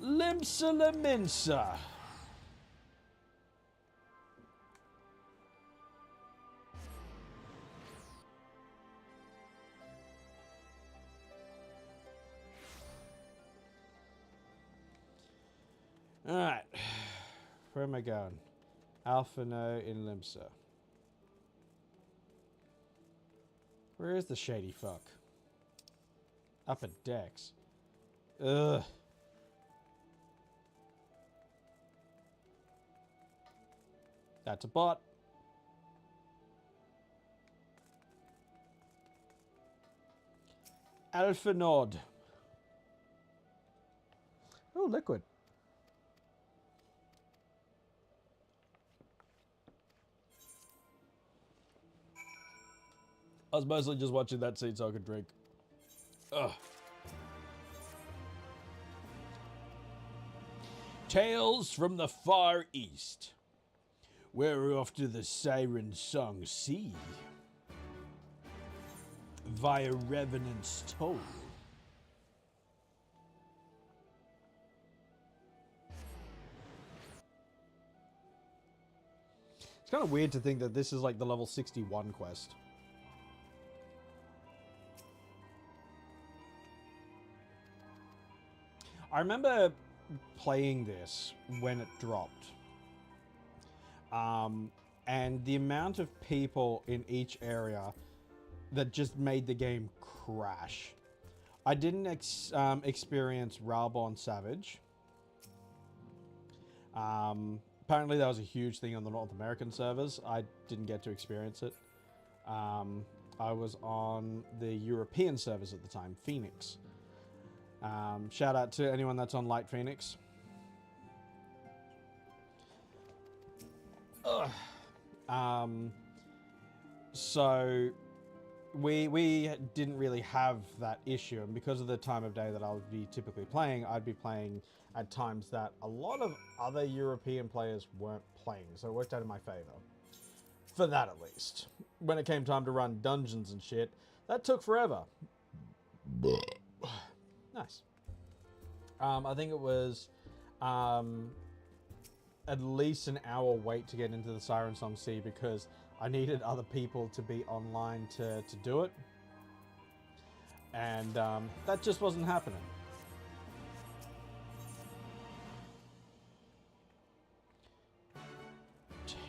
S1: Limsa la Minsa. Alright. Where am I going? Alpha No in Limsa. Where is the shady fuck? Up at Dex. Ugh. That's a bot. Alpha Nod. Oh, liquid. I was mostly just watching that scene so I could drink. Ugh. Tales from the Far East. We're off to the Siren Song Sea. Via Revenant's Toll. It's kind of weird to think that this is like the level 61 quest. I remember playing this when it dropped. And the amount of people in each area that just made the game crash. I didn't experience Ralborn Savage. Apparently that was a huge thing on the North American servers. I didn't get to experience it. I was on the European servers at the time, Phoenix. Shout out to anyone that's on Light Phoenix. So we didn't really have that issue, and because of the time of day that I would be typically playing, I'd be playing at times that a lot of other European players weren't playing, so it worked out in my favor. For that, at least. When it came time to run dungeons and shit, that took forever. Nice. I think it was at least an hour wait to get into the Siren Song Sea because I needed other people to be online to do it. And that just wasn't happening.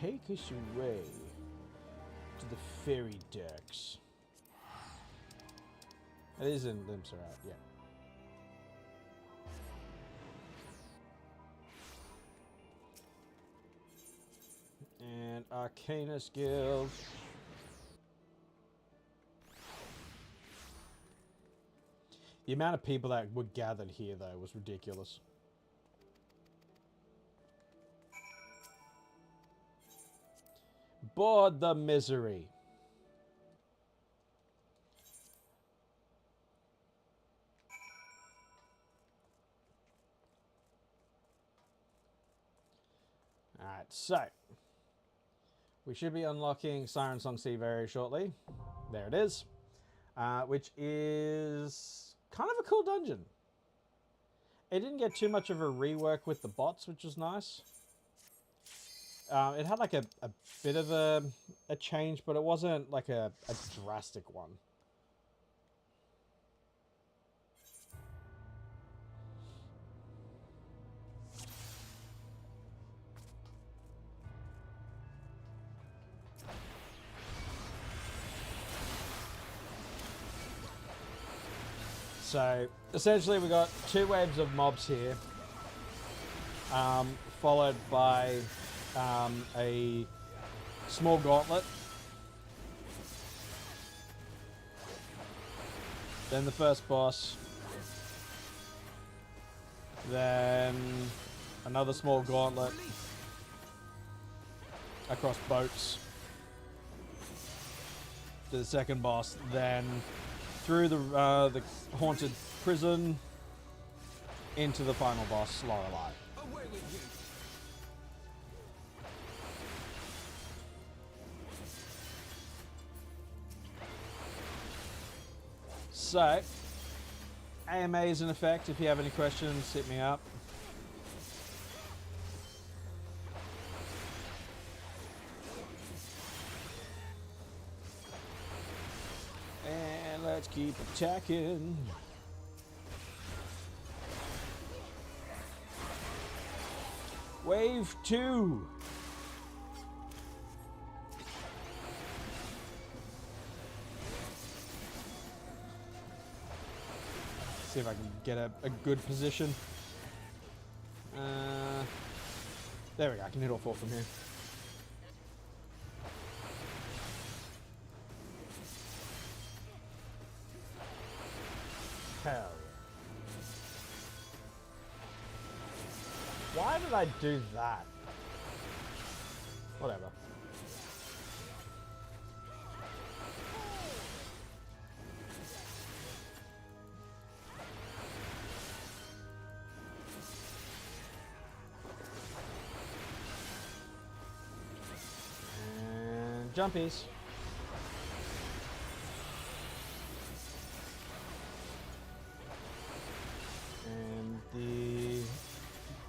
S1: Take us away to the ferry decks. It is in Limserat, yeah. And Arcanus Guild. The amount of people that were gathered here, though, was ridiculous. Board the misery. Alright, so we should be unlocking Siren Song Sea very shortly. There it is. Which is kind of a cool dungeon. It didn't get too much of a rework with the bots, which was nice. It had like a bit of a change, but it wasn't like a drastic one. So essentially we got 2 waves of mobs here, followed by a small gauntlet, then the first boss, then another small gauntlet across boats to the second boss, then through the haunted prison into the final boss, Lorelei.
S3: Away with you.
S1: So, AMA is in effect. If you have any questions, hit me up. And let's keep attacking. Wave 2. See if I can get a good position. There we go. I can hit all 4 from here. Hell yeah. Why did I do that? Whatever. And jumpies. And the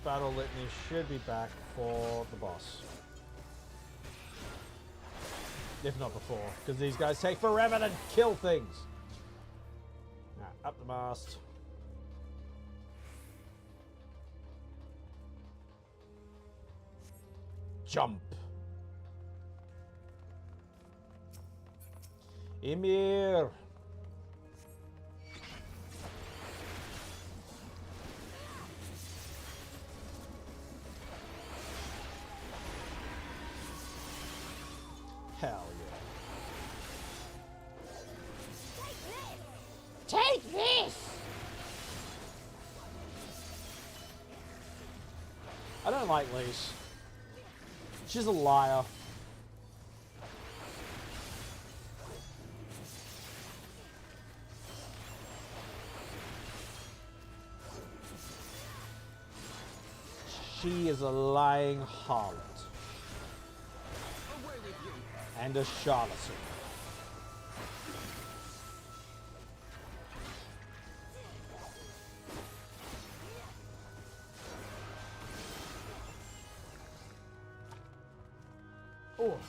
S1: battle litany should be back for the boss. If not before, because these guys take forever to kill things. Alright, up the mast. Jump. Ymir. Hell yeah. Take this! I don't like Lise. She's a liar. She is a lying harlot.
S3: Away with you.
S1: And a charlatan. Oh.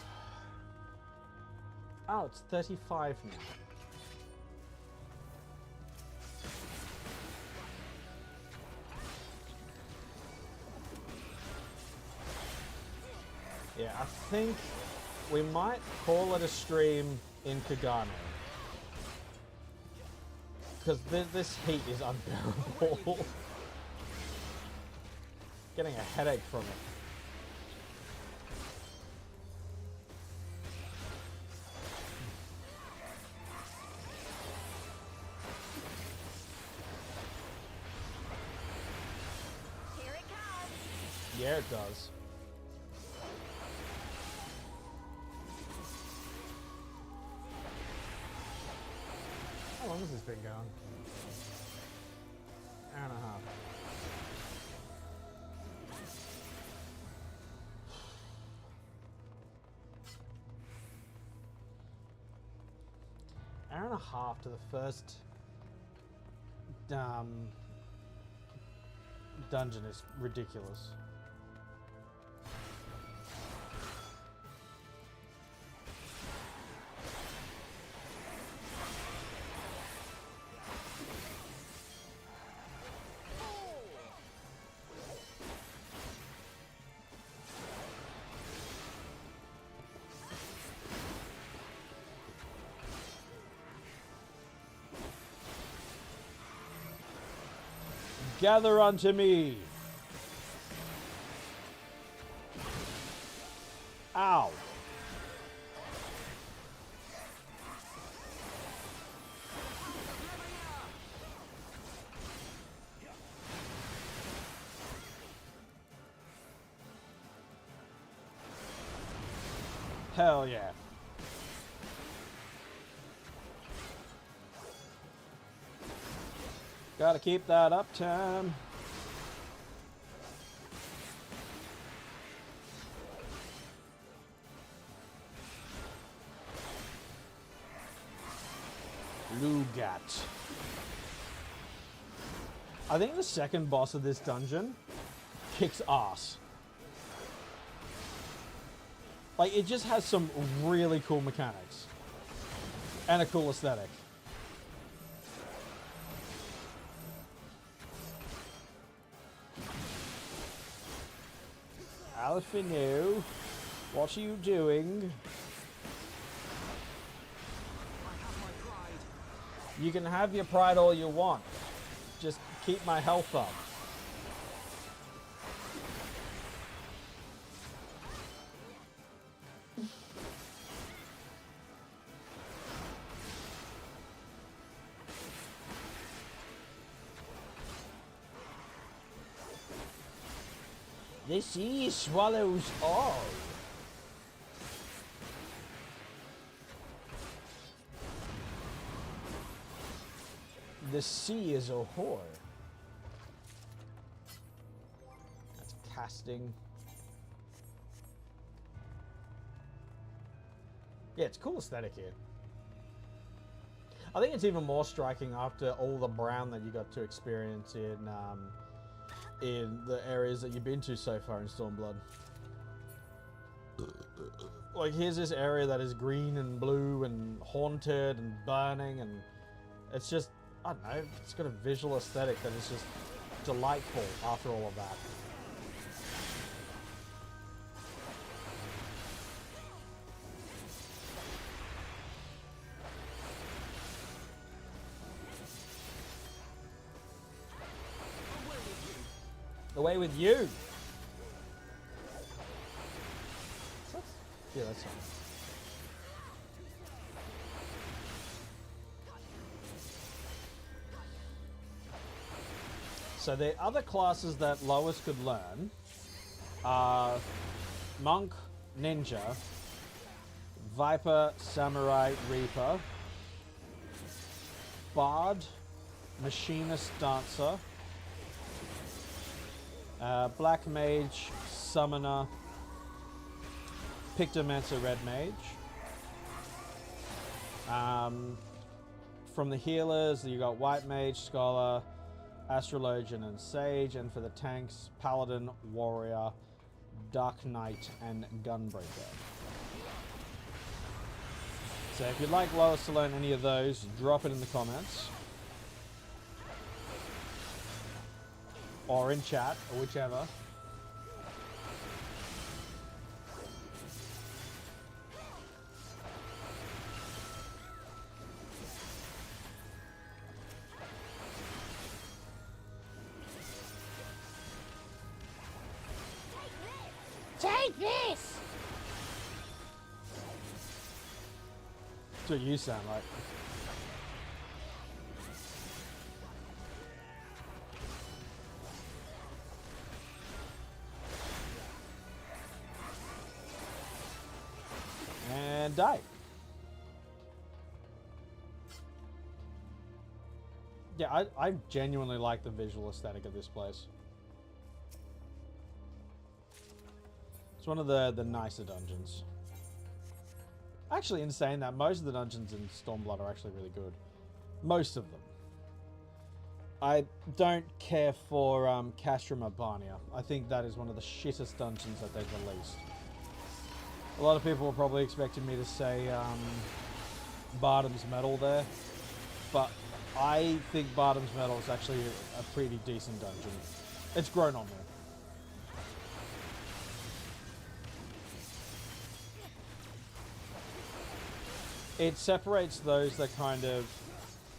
S1: Oh, it's 35 now. Yeah, I think we might call it a stream in Kagano. Because this heat is unbearable. Getting a headache from it.
S4: Here it comes.
S1: Yeah, it does. How long has this been going? Hour and a half. Hour and a half to the first dungeon is ridiculous. Gather unto me. Ow. Hell yeah. Gotta keep that uptime. Lugat. I think the second boss of this dungeon kicks ass. Like, it just has some really cool mechanics. And a cool aesthetic. Alphino, what are you doing?
S3: I have my pride.
S1: You can have your pride all you want. Just keep my health up. The sea swallows all. The sea is a whore. That's casting. Yeah, it's cool aesthetic here. I think it's even more striking after all the brown that you got to experience in the areas that you've been to so far in Stormblood. Like, here's this area that is green and blue and haunted and burning, and it's just, I don't know, it's got a visual aesthetic that is just delightful after all of that. Away with you! Yeah, that's fine. So the other classes that Lois could learn are Monk, Ninja, Viper, Samurai, Reaper, Bard, Machinist, Dancer, Black Mage, Summoner, Pictomancer, Red Mage. From the healers, you got White Mage, Scholar, Astrologian, and Sage. And for the tanks, Paladin, Warrior, Dark Knight, and Gunbreaker. So if you'd like Lois to learn any of those, drop it in the comments. Or in chat, or whichever.
S4: Take this!
S1: That's what you sound like. And die. Yeah, I genuinely like the visual aesthetic of this place. It's one of the nicer dungeons. Actually, in saying that, most of the dungeons in Stormblood are actually really good. Most of them. I don't care for Castrum Urbania. I think that is one of the shittest dungeons that they've released. A lot of people were probably expecting me to say Bardam's Metal there, but I think Bardam's Metal is actually a pretty decent dungeon. It's grown on me. It separates those that kind of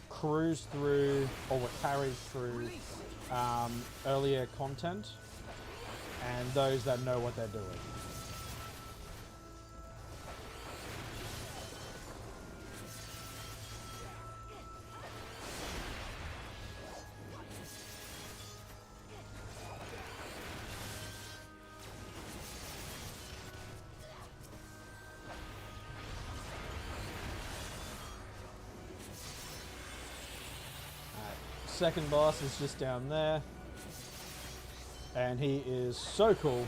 S1: cruise through or were carried through earlier content and those that know what they're doing. Second boss is just down there, and he is so cool.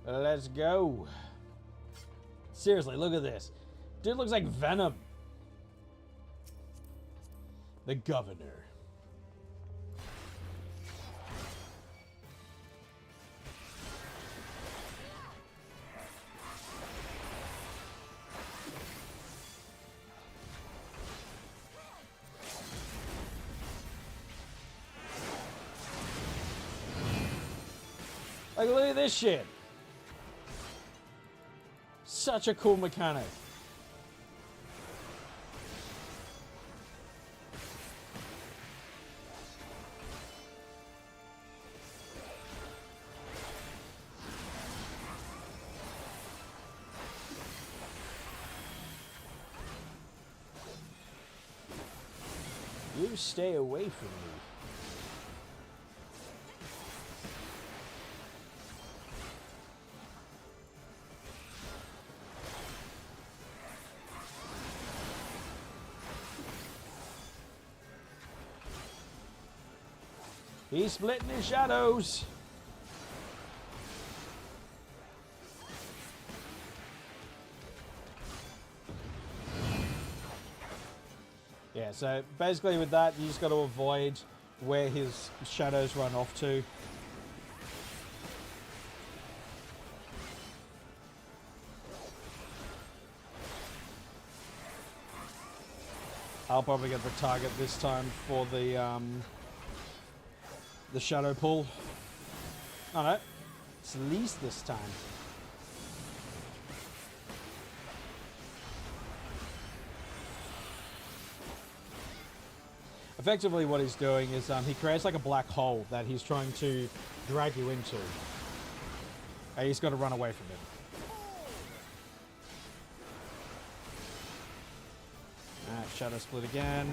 S1: Let's go. Seriously, look at this. Dude looks like Venom. The Governor. Like, look at this shit. Such a cool mechanic. You stay away from me. He's splitting his shadows. Yeah, so basically with that, you just got to avoid where his shadows run off to. I'll probably get the target this time for the shadow pull. Oh no, it's Lee's this time. Effectively what he's doing is he creates like a black hole that he's trying to drag you into. And he's got to run away from it. Alright, shadow split again.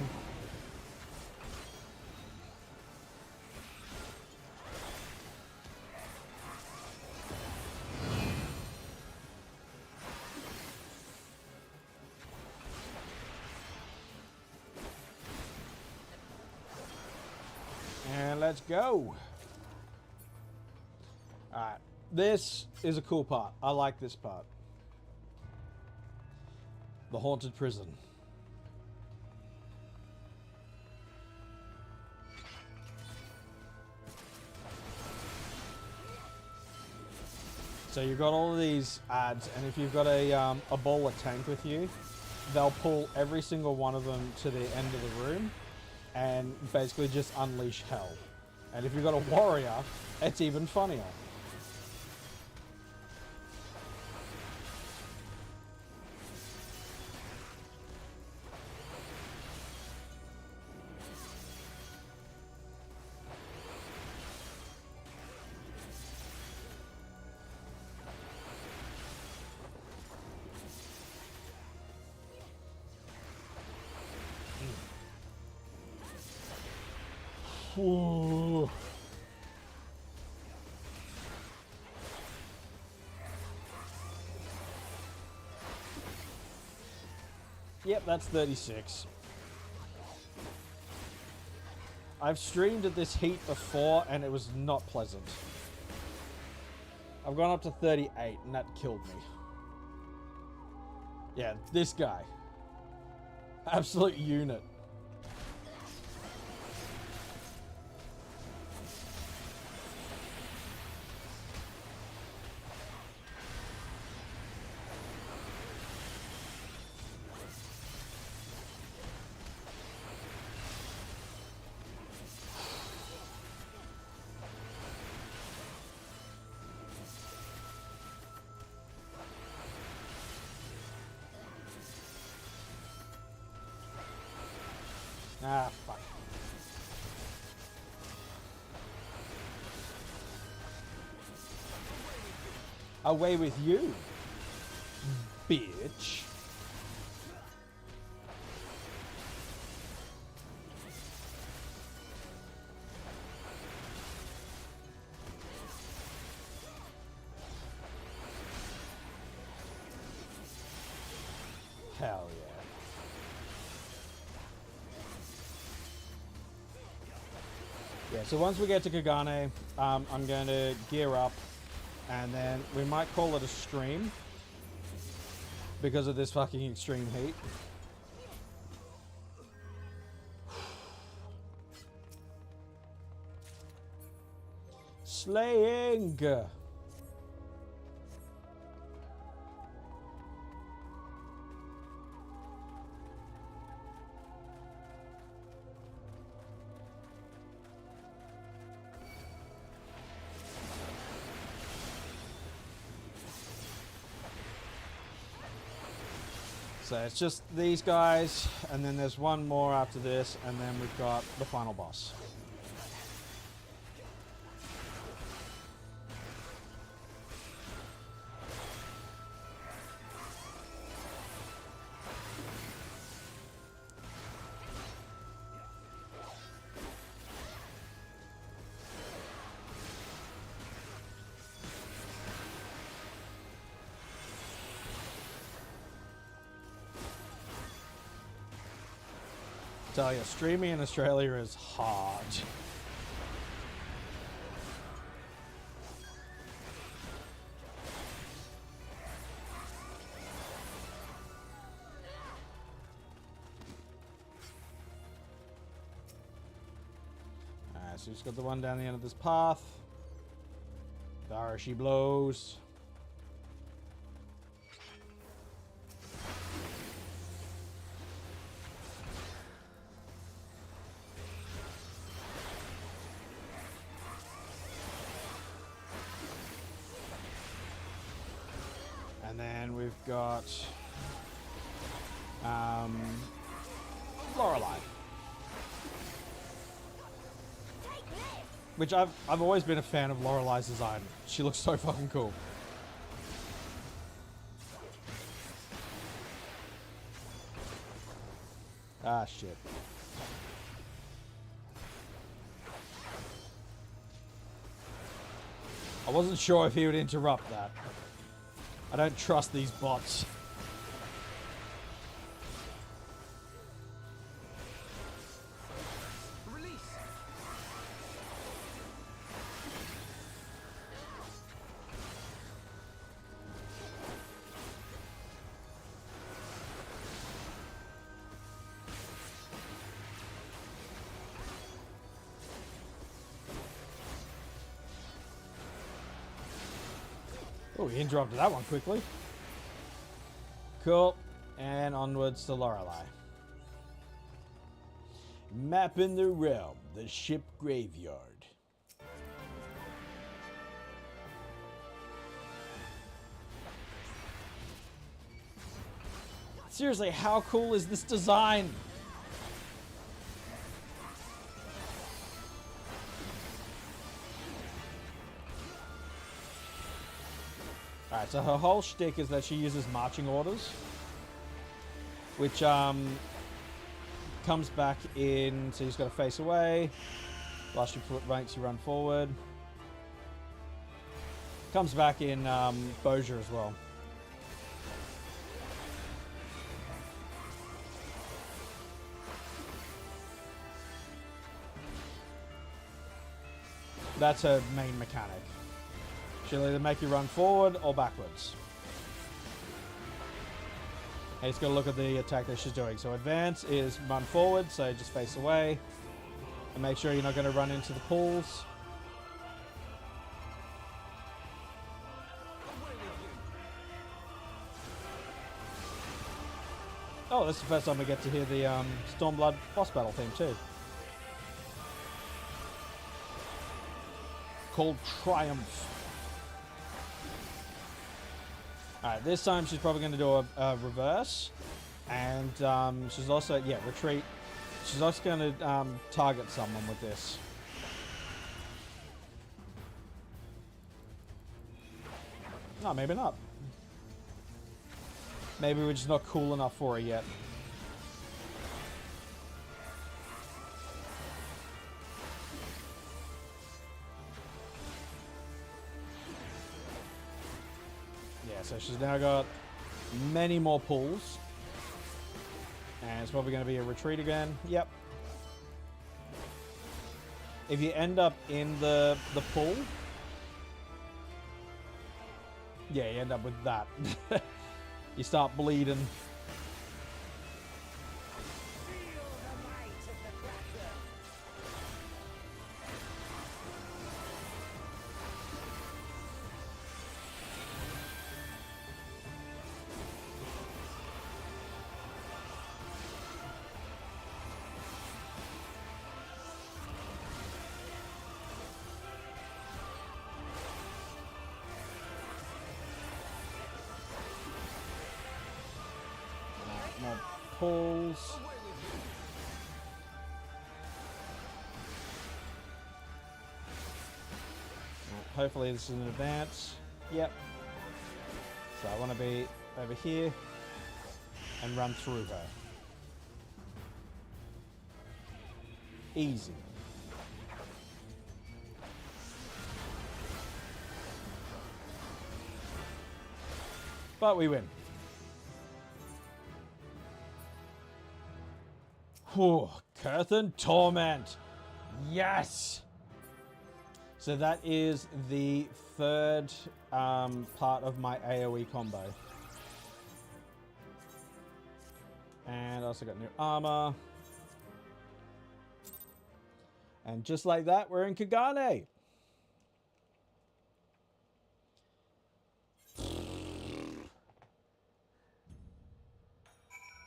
S1: And let's go. Alright, this is a cool part. I like this part. The haunted prison. So you've got all of these ads, and if you've got a bowler tank with you, they'll pull every single one of them to the end of the room and basically just unleash hell. And if you've got a warrior, it's even funnier. Ooh. Yep, that's 36. I've streamed at this heat before and it was not pleasant. I've gone up to 38 and that killed me. Yeah, this guy. Absolute unit. Ah, fuck. Away with you, bitch. Hell yeah. Yeah, so once we get to Kagane, I'm going to gear up, and then we might call it a stream because of this fucking extreme heat. Slaying! So it's just these guys, and then there's one more after this, and then we've got the final boss. tell you, streaming in Australia is hard. Alright, so just got the one down the end of this path. There she blows. And then we've got Lorelei, which I've always been a fan of Lorelei's design. She looks so fucking cool. Ah, shit. I wasn't sure if he would interrupt that. I don't trust these bots.
S3: Release.
S1: Oh, he interrupted that one quickly. Cool. And onwards to Lorelei. Mapping the realm, the ship graveyard. Seriously, how cool is this design? Alright, so her whole shtick is that she uses marching orders, which comes back in, so you've got to face away, whilst you makes you run forward. Comes back in Bozier as well. That's her main mechanic. She'll either make you run forward or backwards. And just got to look at the attack that she's doing. So advance is run forward, so just face away. And make sure you're not going to run into the pools. Oh, this is the first time we get to hear the Stormblood boss battle theme too. Called Triumph. Alright, this time she's probably going to do a reverse. And she's also, yeah, retreat. She's also going to target someone with this. No, maybe not. Maybe we're just not cool enough for her yet. Yeah, so she's now got many more pulls. And it's probably going to be a retreat again. Yep. If you end up in the pool, yeah, you end up with that. You start bleeding. More pulls. Hopefully this is an advance. Yep. So I want to be over here and run through her. Easy. But we win. Oh, Curtain Torment. Yes! So that is the third part of my AoE combo. And I also got new armor. And just like that, we're in Kagane.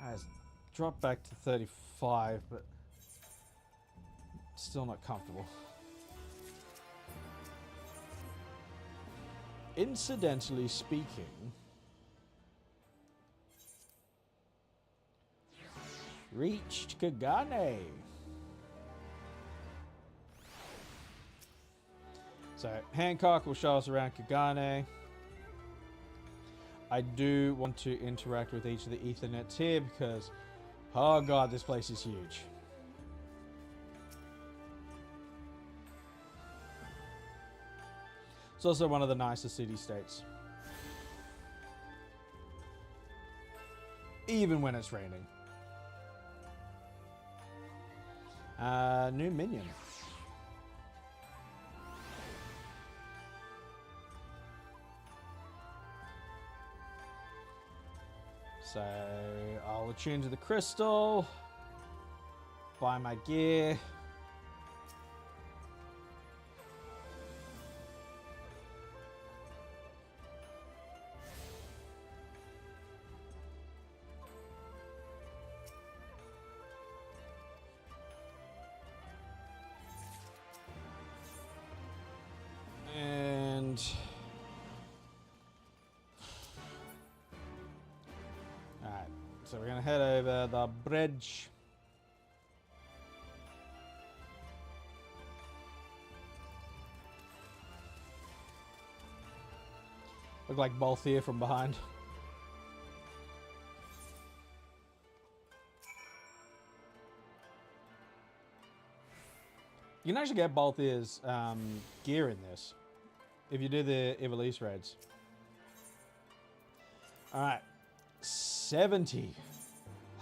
S1: Has dropped back to 35, but still not comfortable. Incidentally speaking, reached Kagane. So Hancock will show us around Kagane. I do want to interact with each of the Ethernets here because, oh god, this place is huge. It's also one of the nicest city-states. Even when it's raining. New minion. So I'll attune to the crystal, buy my gear. And alright, so we're gonna head over the bridge. Look like Balthier from behind. You can actually get Balthier's gear in this if you do the Ivalice raids. Alright, 70.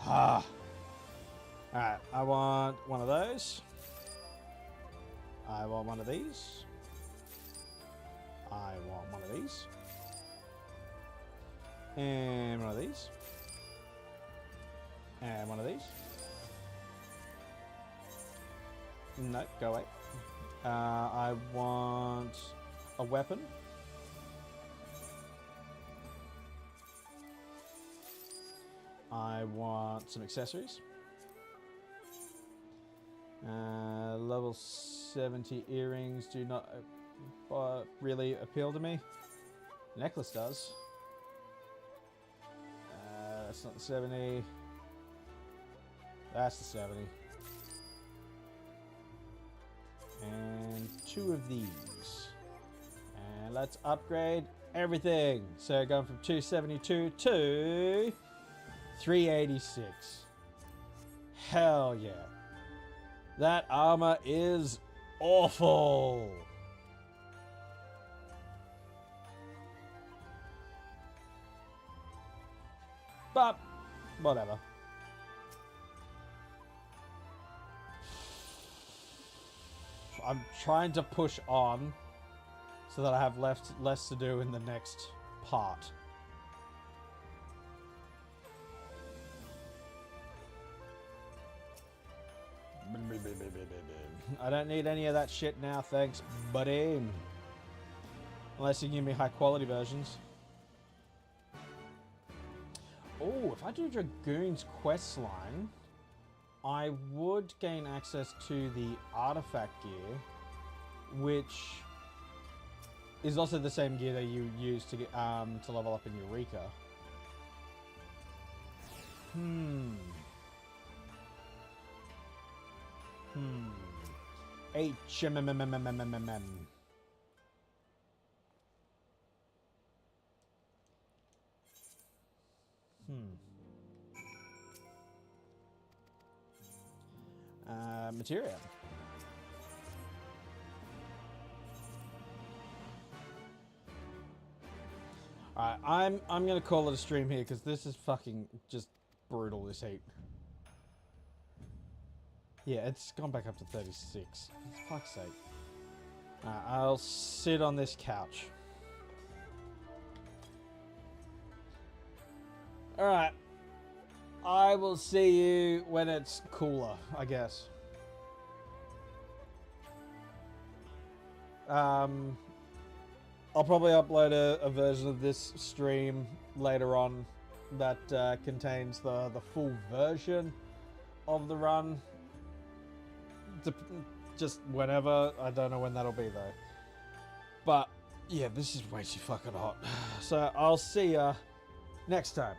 S1: Ah. Alright, I want one of those. I want one of these. I want one of these. And one of these. And one of these. No, go away. I want a weapon. I want some accessories. Level 70 earrings do not really appeal to me. Necklace does. That's not the 70. That's the 70. And 2 of these. And let's upgrade everything. So going from 272 to 386. Hell yeah. That armor is awful. But whatever. I'm trying to push on so that I have less to do in the next part. I don't need any of that shit now, thanks, buddy. Unless you give me high quality versions. Oh, if I do Dragoon's quest line, I would gain access to the artifact gear, which is also the same gear that you use to get to level up in Eureka. HMMMMMMMM. Materia. Alright, I'm gonna call it a stream here because this is fucking just brutal, this heat. Yeah, it's gone back up to 36. For fuck's sake. I'll sit on this couch. Alright. I will see you when it's cooler, I guess. I'll probably upload a version of this stream later on that contains the full version of the run. Just whenever. I don't know when that'll be though. But yeah, this is way too fucking hot. So I'll see ya next time.